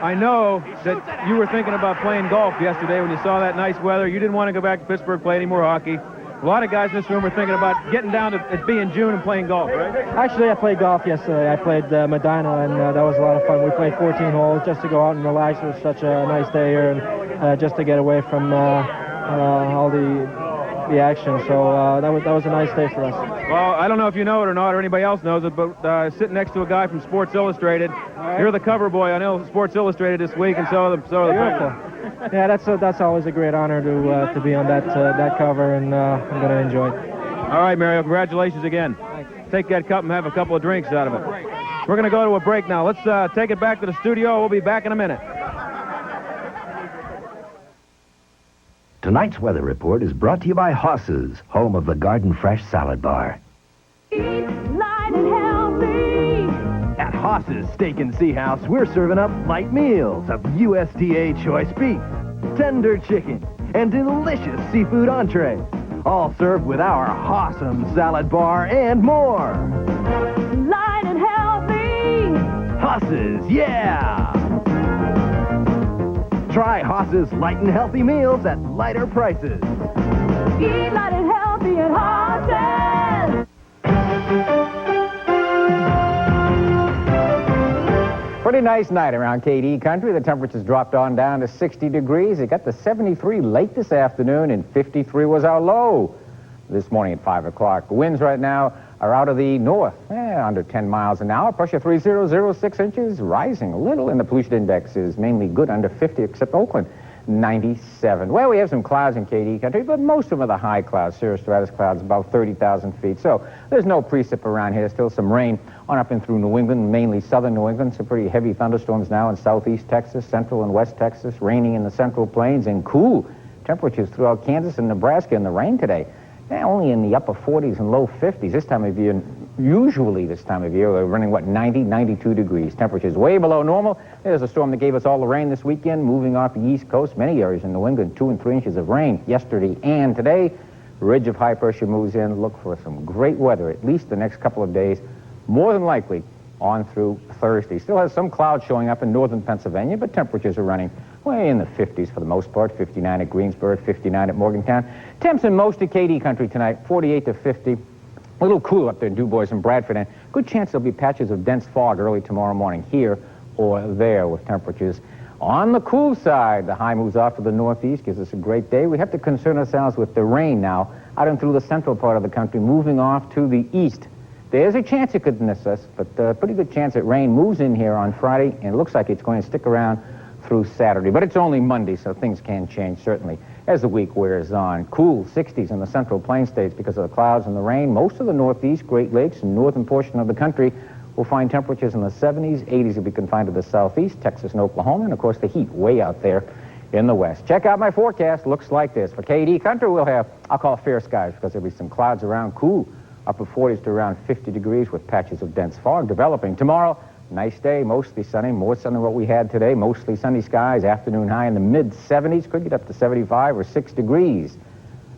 I know that you were thinking about playing golf yesterday when you saw that nice weather. You didn't want to go back to Pittsburgh, play any more hockey. A lot of guys in this room were thinking about getting down to it being June and playing golf, right? Actually, I played golf yesterday. I played Medina, and that was a lot of fun. We played 14 holes just to go out and relax. It was such a nice day here, and just to get away from all the action. So that was a nice day for us. Well, I don't know if you know it or not, or anybody else knows it, but sitting next to a guy from Sports Illustrated, you're the cover boy on Sports Illustrated this week, and so are the Penguins. Yeah, that's always a great honor to be on that cover, and I'm going to enjoy it. All right, Mario, congratulations again. Thanks. Take that cup and have a couple of drinks out of it. We're going to go to a break now. Let's take it back to the studio. We'll be back in a minute. Tonight's weather report is brought to you by Hoss's, home of the Garden Fresh Salad Bar. Eat light and healthy. At Hoss's Steak and Sea House, we're serving up light meals of USDA choice beef, tender chicken, and delicious seafood entrees. All served with our awesome salad bar and more. Light and healthy. Hoss's, yeah! Try Hoss's light and healthy meals at lighter prices. Eat light and healthy at Hoss's. Pretty nice night around KD country. The temperatures dropped on down to 60 degrees. It got to 73 late this afternoon, and 53 was our low this morning at 5 o'clock. The winds right now are out of the north, under 10 miles an hour. Pressure 3006 inches, rising a little, and the pollution index is mainly good under 50, except Oakland, 97. Well, we have some clouds in KD country, but most of them are the high clouds, cirrostratus clouds, about 30,000 feet. So there's no precip around here. Still some rain on up and through New England, mainly southern New England. Some pretty heavy thunderstorms now in southeast Texas, central and west Texas, raining in the central plains, and cool temperatures throughout Kansas and Nebraska in the rain today. Only in the upper 40s and low 50s this time of year. Usually this time of year, we're running, 90, 92 degrees. Temperatures way below normal. There's a storm that gave us all the rain this weekend, moving off the east coast. Many areas in New England, 2 and 3 inches of rain yesterday and today. Ridge of high pressure moves in. Look for some great weather, at least the next couple of days, more than likely on through Thursday. Still has some clouds showing up in northern Pennsylvania, but temperatures are running way in the 50s for the most part. 59 at Greensburg, 59 at Morgantown. Temps in most of KD country tonight, 48 to 50. A little cool up there in DuBois and Bradford, and good chance there'll be patches of dense fog early tomorrow morning here or there, with temperatures on the cool side. The high moves off to the northeast, gives us a great day. We have to concern ourselves with the rain now out and through the central part of the country, moving off to the east. There's a chance it could miss us, but pretty good chance that rain moves in here on Friday, and it looks like it's going to stick around through Saturday. But it's only Monday, so things can change, certainly, as the week wears on. Cool 60s in the central plain states because of the clouds and the rain. Most of the northeast, Great Lakes, and northern portion of the country will find temperatures in the 70s. 80s will be confined to the southeast, Texas and Oklahoma, and, of course, the heat way out there in the west. Check out my forecast. Looks like this. For KD country, we'll have, I'll call it fair skies, because there'll be some clouds around, cool, upper 40s to around 50 degrees with patches of dense fog developing. Tomorrow, nice day, mostly sunny, more sun than what we had today. Mostly sunny skies, afternoon high in the mid-70s, could get up to 75 or 6 degrees.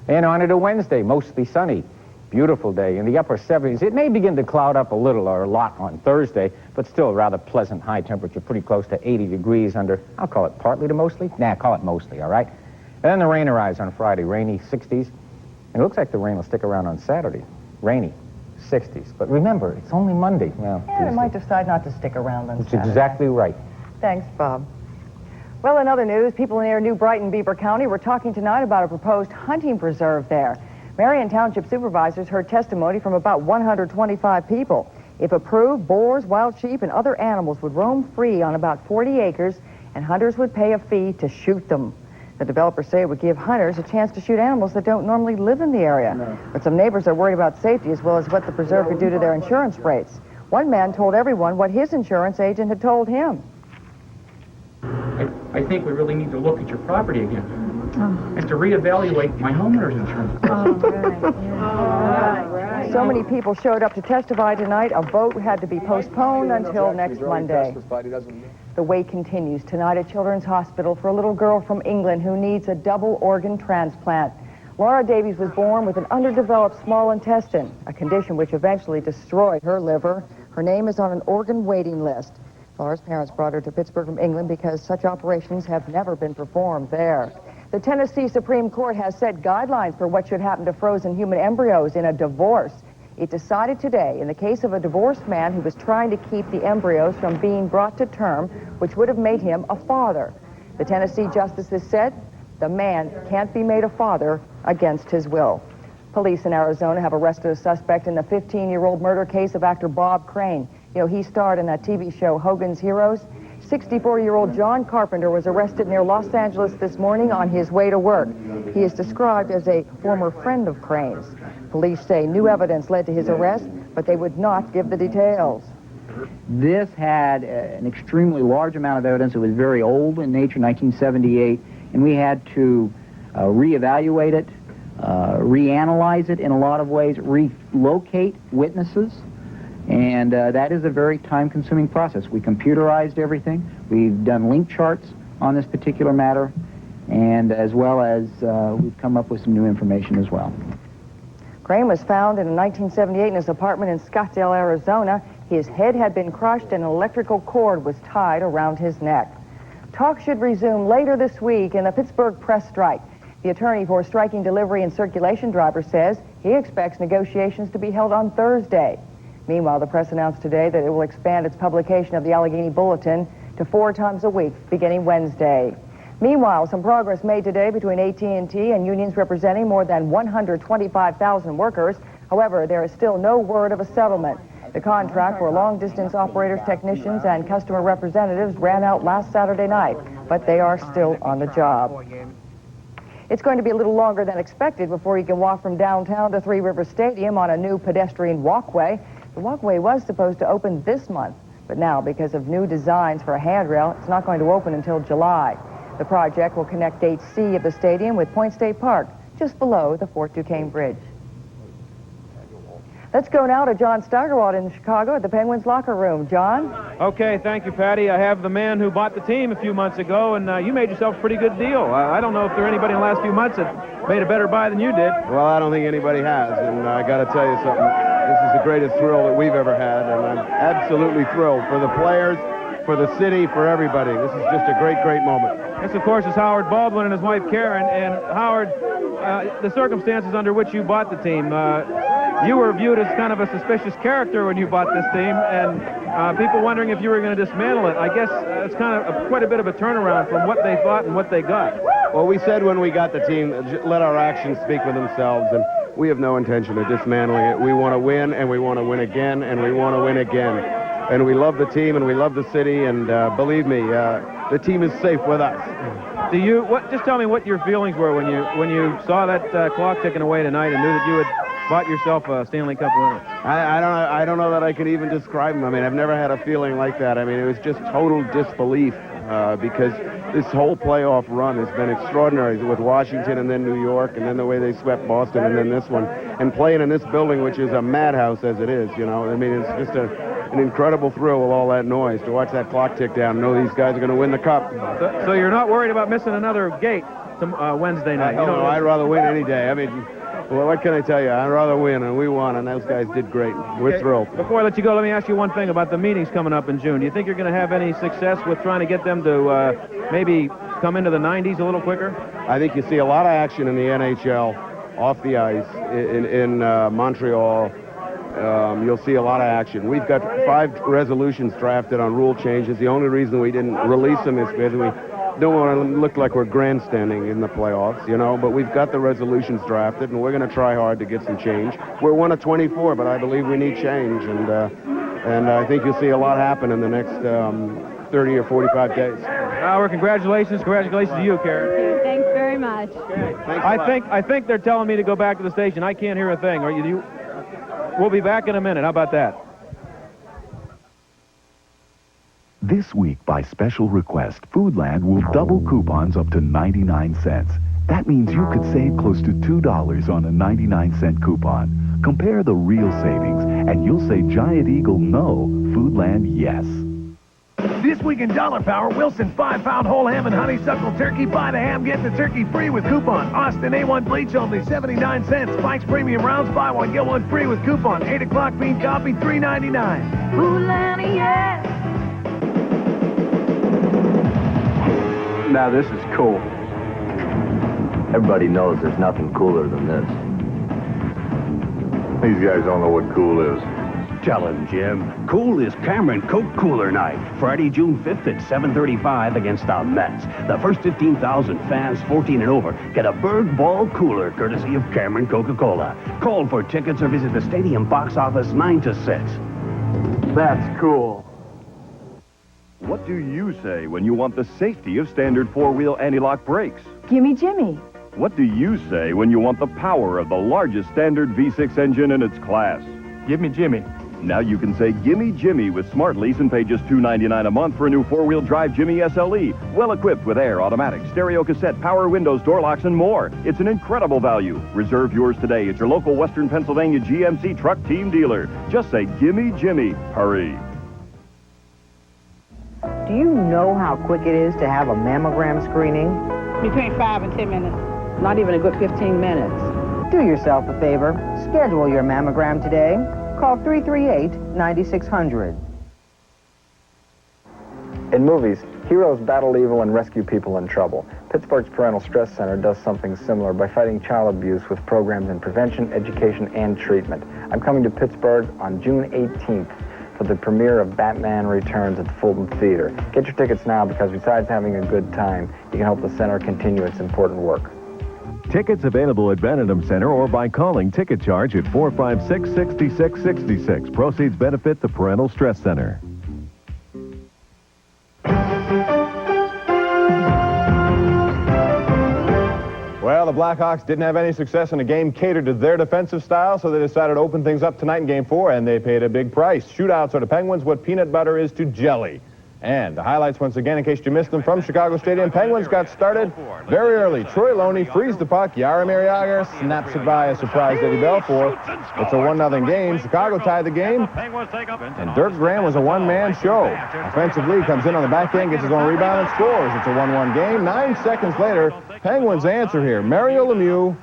And on into Wednesday, mostly sunny. Beautiful day in the upper 70s. It may begin to cloud up a little or a lot on Thursday, but still a rather pleasant high temperature, pretty close to 80 degrees under, I'll call it partly to mostly. Call it mostly, all right? And then the rain arrives on Friday, rainy 60s. And it looks like the rain will stick around on Saturday. Rainy 60s. But remember, it's only Monday. Well, yeah, they might decide not to stick around on That's Saturday. exactly right. Thanks, Bob. Well, in other news, people near New Brighton, Beaver County were talking tonight about a proposed hunting preserve there. Marion Township supervisors heard testimony from about 125 people. If approved, boars, wild sheep, and other animals would roam free on about 40 acres, and hunters would pay a fee to shoot them. The developers say it would give hunters a chance to shoot animals that don't normally live in the area. But some neighbors are worried about safety as well as what the preserve could do to their insurance rates. One man told everyone what his insurance agent had told him. I think we really need to look at your property again and to reevaluate my homeowner's insurance. So many people showed up to testify tonight. A vote had to be postponed until next Monday. The wait continues tonight at Children's Hospital for a little girl from England who needs a double organ transplant. Laura Davies was born with an underdeveloped small intestine, a condition which eventually destroyed her liver. Her name is on an organ waiting list. Laura's parents brought her to Pittsburgh from England because such operations have never been performed there. The Tennessee Supreme Court has set guidelines for what should happen to frozen human embryos in a divorce. It decided today in the case of a divorced man who was trying to keep the embryos from being brought to term, which would have made him a father. The Tennessee justices said the man can't be made a father against his will. Police in Arizona have arrested a suspect in the 15-year-old murder case of actor Bob Crane. You know, he starred in that TV show Hogan's Heroes. 64-year-old John Carpenter was arrested near Los Angeles this morning on his way to work. He is described as a former friend of Crane's. Police say new evidence led to his arrest, but they would not give the details. This had an extremely large amount of evidence. It was very old in nature, 1978, and we had to reevaluate it, reanalyze it in a lot of ways, relocate witnesses. And that is a very time-consuming process. We computerized everything. We've done link charts on this particular matter, and as well as we've come up with some new information as well. Crane was found in 1978 in his apartment in Scottsdale, Arizona. His head had been crushed and an electrical cord was tied around his neck. Talk should resume later this week in the Pittsburgh press strike. The attorney for striking delivery and circulation drivers says he expects negotiations to be held on Thursday. Meanwhile, the press announced today that it will expand its publication of the Allegheny Bulletin to 4 times a week, beginning Wednesday. Meanwhile, some progress made today between AT&T and unions representing more than 125,000 workers. However, there is still no word of a settlement. The contract for long-distance operators, technicians, and customer representatives ran out last Saturday night, but they are still on the job. It's going to be a little longer than expected before you can walk from downtown to Three Rivers Stadium on a new pedestrian walkway. The walkway was supposed to open this month, but now, because of new designs for a handrail, it's not going to open until July. The project will connect Gate C of the stadium with Point State Park, just below the Fort Duquesne Bridge. Let's go now to John Steigerwald in Chicago at the Penguins locker room. John? Okay, thank you, Patty. I have the man who bought the team a few months ago, and you made yourself a pretty good deal. I don't know if there anybody in the last few months that made a better buy than you did. Well, I don't think anybody has, and I got to tell you something. This is the greatest thrill that we've ever had, and I'm absolutely thrilled for the players, for the city, for everybody. This is just a great, great moment. This, of course, is Howard Baldwin and his wife, Karen. And, Howard, the circumstances under which you bought the team, you were viewed as kind of a suspicious character when you bought this team, and people wondering if you were going to dismantle it. I guess it's kind of quite a bit of a turnaround from what they thought and what they got. Well, we said when we got the team, let our actions speak for themselves, and we have no intention of dismantling it. We want to win, and we want to win again, and we want to win again. And we love the team, and we love the city, and believe me, the team is safe with us. Just tell me what your feelings were when you saw that clock ticking away tonight and knew that you had bought yourself a Stanley Cup winner. I don't know that I could even describe them. I mean, I've never had a feeling like that. I mean, it was just total disbelief because this whole playoff run has been extraordinary with Washington and then New York and then the way they swept Boston and then this one. And playing in this building, which is a madhouse as it is, you know. I mean, it's just an incredible thrill with all that noise to watch that clock tick down and know these guys are going to win the Cup. So you're not worried about missing another gate Wednesday night? No, I'd rather win any day. I mean, well, what can I tell you? I'd rather win, and we won, and those guys did great. We're thrilled. Before I let you go, let me ask you one thing about the meetings coming up in June. Do you think you're going to have any success with trying to get them to maybe come into the 90s a little quicker? I think you see a lot of action in the NHL off the ice in Montreal. You'll see a lot of action. We've got 5 resolutions drafted on rule changes. The only reason we didn't release them is because don't want to look like we're grandstanding in the playoffs, you know, but we've got the resolutions drafted, and we're going to try hard to get some change. We're 1 of 24, but I believe we need change, and I think you'll see a lot happen in the next 30 or 45 days. Howard, congratulations to you, Karen. Thanks very much. I think they're telling me to go back to the station. I can't hear a thing. We'll be back in a minute. How about that? This week, by special request, Foodland will double coupons up to 99 cents. That means you could save close to $2 on a 99-cent coupon. Compare the real savings, and you'll say Giant Eagle no, Foodland yes. This week in Dollar Power, Wilson 5-pound whole ham and honeysuckle turkey. Buy the ham, get the turkey free with coupon. Austin A1 bleach only 79 cents. Spike's premium rounds, buy one, get one free with coupon. 8 o'clock bean coffee, $3.99. Foodland, yes. Now this is cool. Everybody knows there's nothing cooler than this. These guys don't know what cool is. Tell him, Jim. Cool is Cameron Coke Cooler Night. Friday, June 5th at 7:35 against the Mets. The first 15,000 fans 14 and over get a Bird Ball cooler courtesy of Cameron Coca-Cola. Call for tickets or visit the stadium box office 9 to 6. That's cool. What do you say when you want the safety of standard four-wheel anti-lock brakes? Gimme Jimmy. What do you say when you want the power of the largest standard V6 engine in its class? Give me Jimmy. Now you can say Gimme Jimmy with Smart Lease and pay just $2.99 a month for a new four-wheel drive Jimmy SLE. Well equipped with air, automatic, stereo cassette, power windows, door locks, and more. It's an incredible value. Reserve yours today at your local Western Pennsylvania GMC truck team dealer. Just say Gimme Jimmy. Hurry. Do you know how quick it is to have a mammogram screening? Between 5 and 10 minutes. Not even a good 15 minutes. Do yourself a favor. Schedule your mammogram today. Call 338-9600. In movies, heroes battle evil and rescue people in trouble. Pittsburgh's Parental Stress Center does something similar by fighting child abuse with programs in prevention, education, and treatment. I'm coming to Pittsburgh on June 18th for the premiere of Batman Returns at the Fulton Theater. Get your tickets now because besides having a good time, you can help the center continue its important work. Tickets available at Benedum Center or by calling Ticket Charge at 456-6666. Proceeds benefit the Parental Stress Center. Well, the Blackhawks didn't have any success in a game catered to their defensive style, so they decided to open things up tonight in Game 4, and they paid a big price. Shootouts are to Penguins what peanut butter is to jelly. And the highlights once again, in case you missed them, from Chicago Stadium. Penguins got started very early. Troy Loney frees the puck. Jaromir Jagr snaps it by a surprise Eddie Belfour. It's a 1-0 game. Chicago tied the game. And Dirk Graham was a one-man show. Offensively, comes in on the back end, gets his own rebound, and scores. It's a 1-1 game. 9 seconds later, Penguins answer here. Mario Lemieux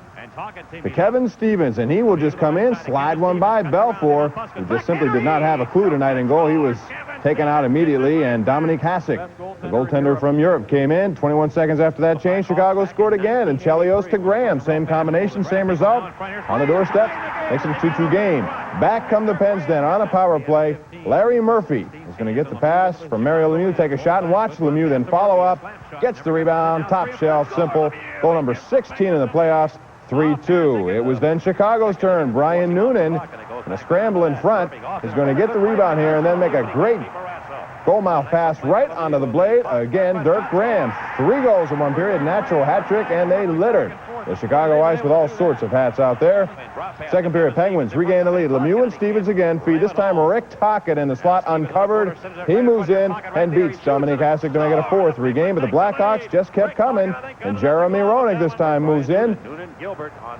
to Kevin Stevens, and he will just come in, slide one by Belfour, who just simply did not have a clue tonight in goal. He was taken out immediately, and Dominique Hasek, the goaltender from Europe, came in. 21 seconds after that change, Chicago scored again, and Chelios to Graham. Same combination, same result. On the doorstep, makes it a 2-2 game. Back come the Pens then on a power play. Larry Murphy is going to get the pass from Mario Lemieux, take a shot, and watch Lemieux then follow up. Gets the rebound, top shelf, simple. Goal number 16 in the playoffs. 3-2. It was then Chicago's turn. Brian Noonan, in a scramble in front, is going to get the rebound here and then make a great goal-mouth pass right onto the blade. Again, Dirk Graham. 3 goals in one period, natural hat trick, and they littered the Chicago Ice with all sorts of hats out there. Second period, Penguins regain the lead. Lemieux and Stevens again feed. This time Rick Tocchet in the slot uncovered. He moves in and beats Dominique Hasek to make it a 4-3 game, but the Blackhawks just kept coming, and Jeremy Roenick this time moves in.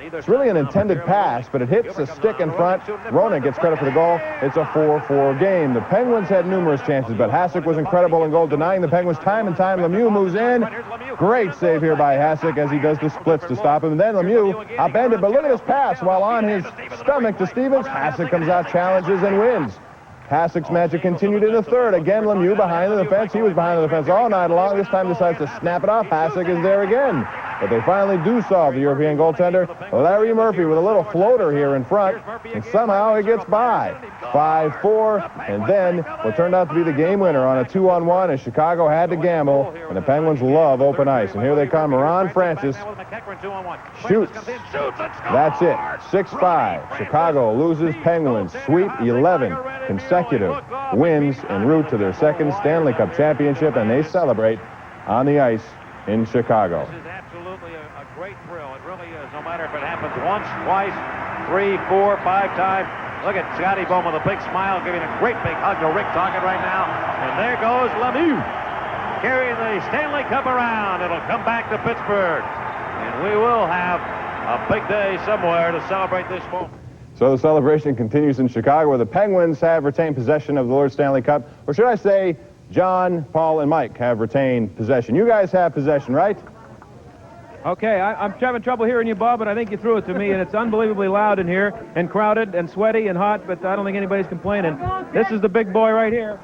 It's really an intended pass, but it hits a stick in front. Roenick gets credit for the goal. It's a 4-4 game. The Penguins had numerous chances, but Hasek was incredible in goal, denying the Penguins time and time. Lemieux moves in. Great save here by Hasek as he does the splits to stop him. And then Lemieux upended, but look at this pass while on his stomach to Stevens. Hasek comes out, challenges, and wins. Hasek's magic continued in the third. Again, Lemieux behind the defense. He was behind the defense all night long. This time decides to snap it off. Hasek is there again. but they finally do solve the European goaltender, Larry Murphy, with a little floater here in front, and somehow he gets by. 5-4, and then what turned out to be the game winner on a 2-on-1, and Chicago had to gamble, and the Penguins love open ice. And here they come. Ron Francis shoots. That's it. 6-5. Chicago loses. Penguins sweep 11 consecutive wins en route to their second Stanley Cup championship, and they celebrate on the ice in Chicago. This is absolutely a great thrill. It really is. No matter if it happens once, twice, 3, 4, 5 times. Look at Scotty Bowman with a big smile, giving a great big hug to Rick Tocchet right now. And there goes Lemieux, carrying the Stanley Cup around. It'll come back to Pittsburgh. And we will have a big day somewhere to celebrate this moment. So the celebration continues in Chicago, where the Penguins have retained possession of the Lord Stanley Cup. Or should I say, John, Paul, and Mike have retained possession. You guys have possession, right? Okay, I'm having trouble hearing you, Bob, but I think you threw it to me, and it's unbelievably loud in here, and crowded, and sweaty, and hot, but I don't think anybody's complaining. This is the big boy right here.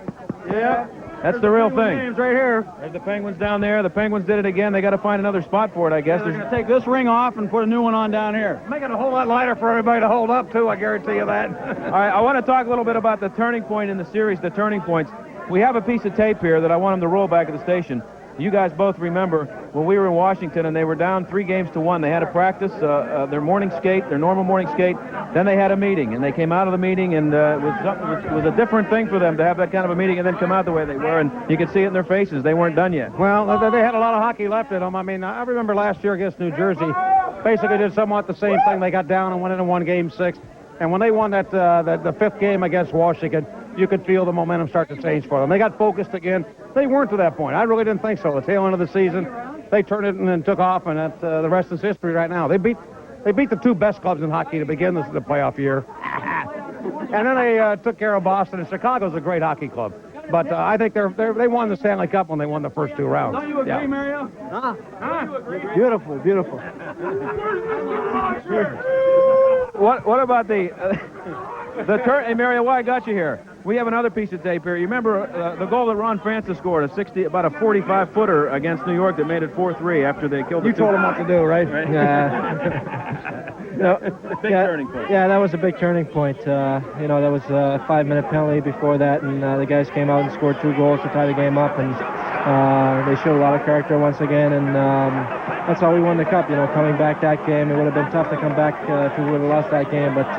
Yeah, that's the real thing. Names right here. There's the Penguins down there. The Penguins did it again. They got to find another spot for it, I guess. They're going to take this ring off and put a new one on down here. Make it a whole lot lighter for everybody to hold up, too, I guarantee you that. All right, I want to talk a little bit about the turning point in the series, the turning points. We have a piece of tape here that I want them to roll back at the station. You guys both remember when we were in Washington and they were down 3-1. They had to practice their morning skate, their normal morning skate. Then they had a meeting, and they came out of the meeting, and it was a different thing for them to have that kind of a meeting and then come out the way they were, and you could see it in their faces. They weren't done yet. Well, they had a lot of hockey left in them. I mean, I remember last year against New Jersey, basically did somewhat the same thing. They got down and went in and won Game 6. And when they won the 5th game against Washington, you could feel the momentum start to change for them. They got focused again. They weren't to that point. I really didn't think so. The tail end of the season, they turned it and then took off, and the rest is history right now. They beat the two best clubs in hockey to begin the playoff year. And then they took care of Boston, and Chicago's a great hockey club. But I think they won the Stanley Cup when they won the first 2 rounds. Don't you agree, Yeah. Mario? Huh? Beautiful, beautiful. What about the turn? Hey, Mario, why I got you here? We have another piece of tape here. You remember the goal that Ron Francis scored, about a 45-footer against New York that made it 4-3 after they killed the You told him what to do, right? Big turning point. Yeah, that was a big turning point. You know, that was a 5-minute penalty before that, and the guys came out and scored 2 goals to tie the game up, and they showed a lot of character once again, and that's how we won the cup. You know, coming back that game, it would have been tough to come back if we would have lost that game, but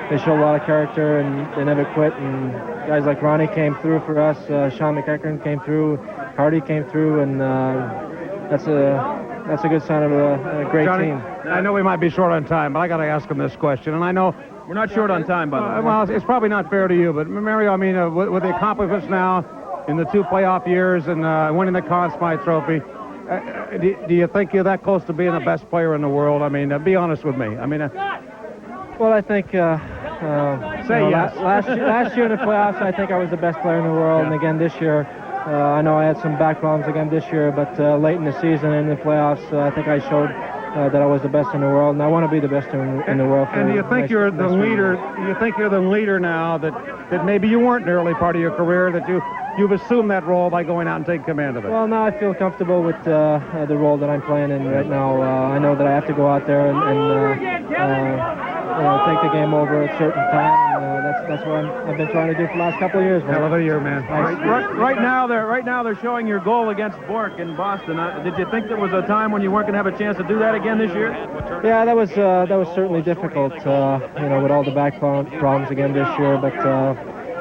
they showed a lot of character, and they never quit, and guys like Ronnie came through for us, Sean McEachern came through, Hardy came through, and that's a good sign of a great Johnny, team. I know we might be short on time, but I got to ask him this question, and I know we're not short on time, by the way. Well, it's probably not fair to you, but Mario, I mean, with the accomplishments now in the 2 playoff years and winning the Conn Smythe Trophy, do you think you're that close to being the best player in the world? I mean, be honest with me. I mean, well, I think yes. last year in the playoffs, I think I was the best player in the world, and again this year, I know I had some back problems again this year, but late in the season and in the playoffs, I think I showed that I was the best in the world, and I want to be the best in the world. And do you think you're the leader? Do you think you're the leader now that maybe you weren't in the early part of your career, that you've assumed that role by going out and taking command of it? Well, now I feel comfortable with the role that I'm playing in right now. I know that I have to go out there and take the game over at a certain time, and that's what I've been trying to do for the last couple of years. Man. Hell of a year, man. Right now they're showing your goal against Bork in Boston. Did you think there was a time when you weren't going to have a chance to do that again this year? Yeah, that was certainly difficult. You know, with all the back problems again this year, but.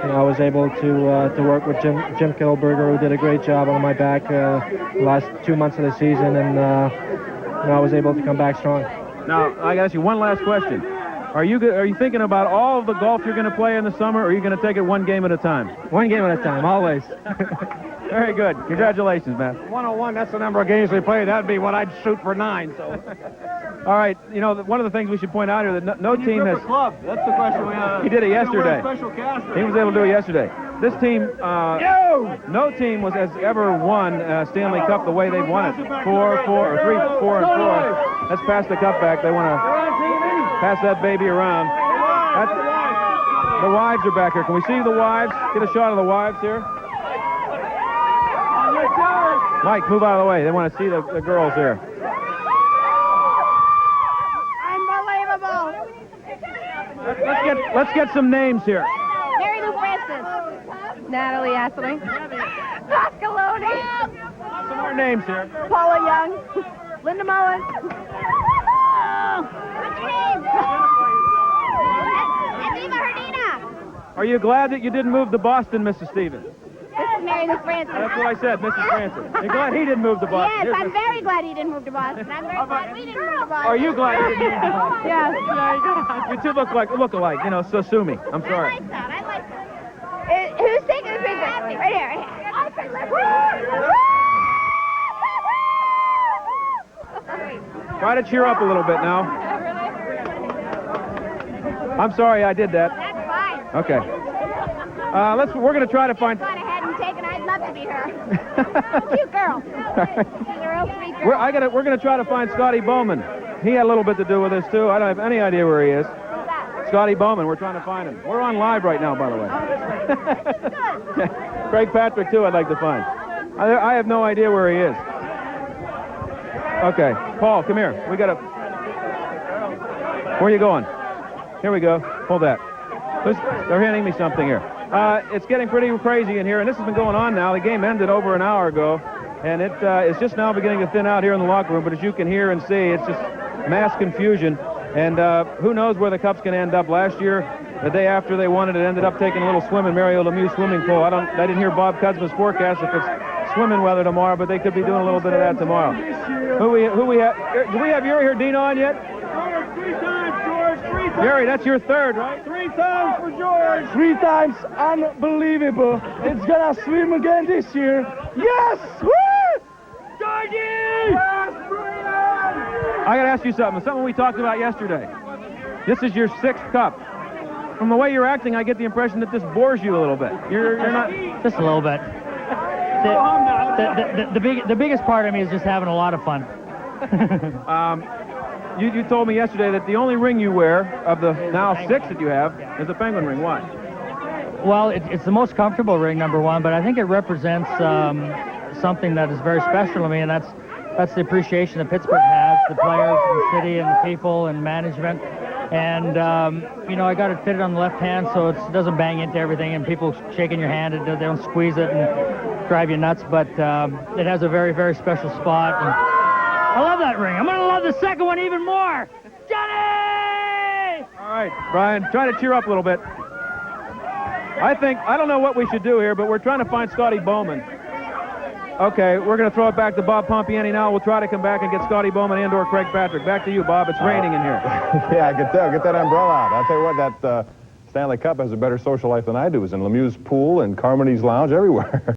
You know, I was able to work with Jim Kittleberger, who did a great job on my back the last 2 months of the season, and I was able to come back strong. Now, I got to ask you one last question. Are you thinking about all of the golf you're going to play in the summer, or are you going to take it 1 game at a time? 1 game at a time, always. Very good. Congratulations, man. 101, that's the number of games we played. That'd be what I'd shoot for 9, so... All right, you know, one of the things we should point out here that no team has... club. That's the question we have. He did it yesterday. Special caster. He was able to do it yesterday. This team, no team has ever won Stanley Cup the way they've won it. 4-4, or 3-4-4. Let's pass the cup back. They want to pass that baby around. The wives are back here. Can we see the wives? Get a shot of the wives here. Mike, move out of the way. They want to see the girls here. Let's get some names here. Mary Lou Francis. Natalie Astley. Pascaloni. Some more names here. Paula Young. Linda Mullen. What's your name? Eva Herdina. Are you glad that you didn't move to Boston, Mrs. Stevens? This is Mary Lou Francis. That's what I said, Mrs. Francis. You're glad he didn't move to Boston? Yes, Here's I'm Mrs. very glad he didn't move to Boston. I'm very glad we didn't move to Boston. Are you glad he didn't move to Boston? Yes. You two look alike, you know, so sue me. I'm sorry. I like that. I like that. Who's taking the picture? Right here. Try to cheer up a little bit now. I'm sorry I did that. That's fine. Okay. We're going to try to find... Go ahead and take it. I'd love to be her. Cute girl. She's a real sweet girl. We're going to try to find Scotty Bowman. He had a little bit to do with this, too. I don't have any idea where he is. Scotty Bowman, we're trying to find him. We're on live right now, by the way. Craig Patrick, too, I'd like to find. I have no idea where he is. Okay, Paul, come here. We got to... Where are you going? Here we go. Hold that. They're handing me something here. It's getting pretty crazy in here, and this has been going on now. The game ended over an hour ago, and it's just now beginning to thin out here in the locker room, but as you can hear and see, it's just mass confusion. And who knows where the Cup's going to end up. Last year, the day after they won it, it ended up taking a little swim in Mario Lemieux swimming pool. I didn't hear Bob Kudzma's forecast if it's swimming weather tomorrow, but they could be doing a little bit of that tomorrow. Who we have? Do we have Yuri Herdina on yet? George, 3 times, George, 3 times. Yuri, that's your third, right? 3 times for George. 3 times, unbelievable. It's gonna swim again this year. Yes! Woo! Georgie! Yes, brilliant! I got to ask you something we talked about yesterday. This is your 6th Cup. From the way you're acting, I get the impression that this bores you a little bit. You're not... Just a little bit. The biggest part of me is just having a lot of fun. You told me yesterday that the only ring you wear, of the now 6 that you have, is the Penguin ring. Why? Well, it's the most comfortable ring, number one, but I think it represents something that is very special to me, and that's the appreciation that Pittsburgh has, the players, the city, and the people, and management. And, you know, I got it fitted on the left hand so it doesn't bang into everything, and people shaking your hand, and they don't squeeze it and drive you nuts, but it has a very, very special spot. And I love that ring. I'm going to love the second one even more. Johnny! All right, Brian, try to cheer up a little bit. I don't know what we should do here, but we're trying to find Scotty Bowman. Okay, we're going to throw it back to Bob Pompiani now. We'll try to come back and get Scotty Bowman and/or Craig Patrick. Back to you, Bob. It's raining in here. Yeah, I could tell. Get that umbrella out. I'll tell you what, that Stanley Cup has a better social life than I do. It's in Lemieux's pool and Carmody's lounge, everywhere.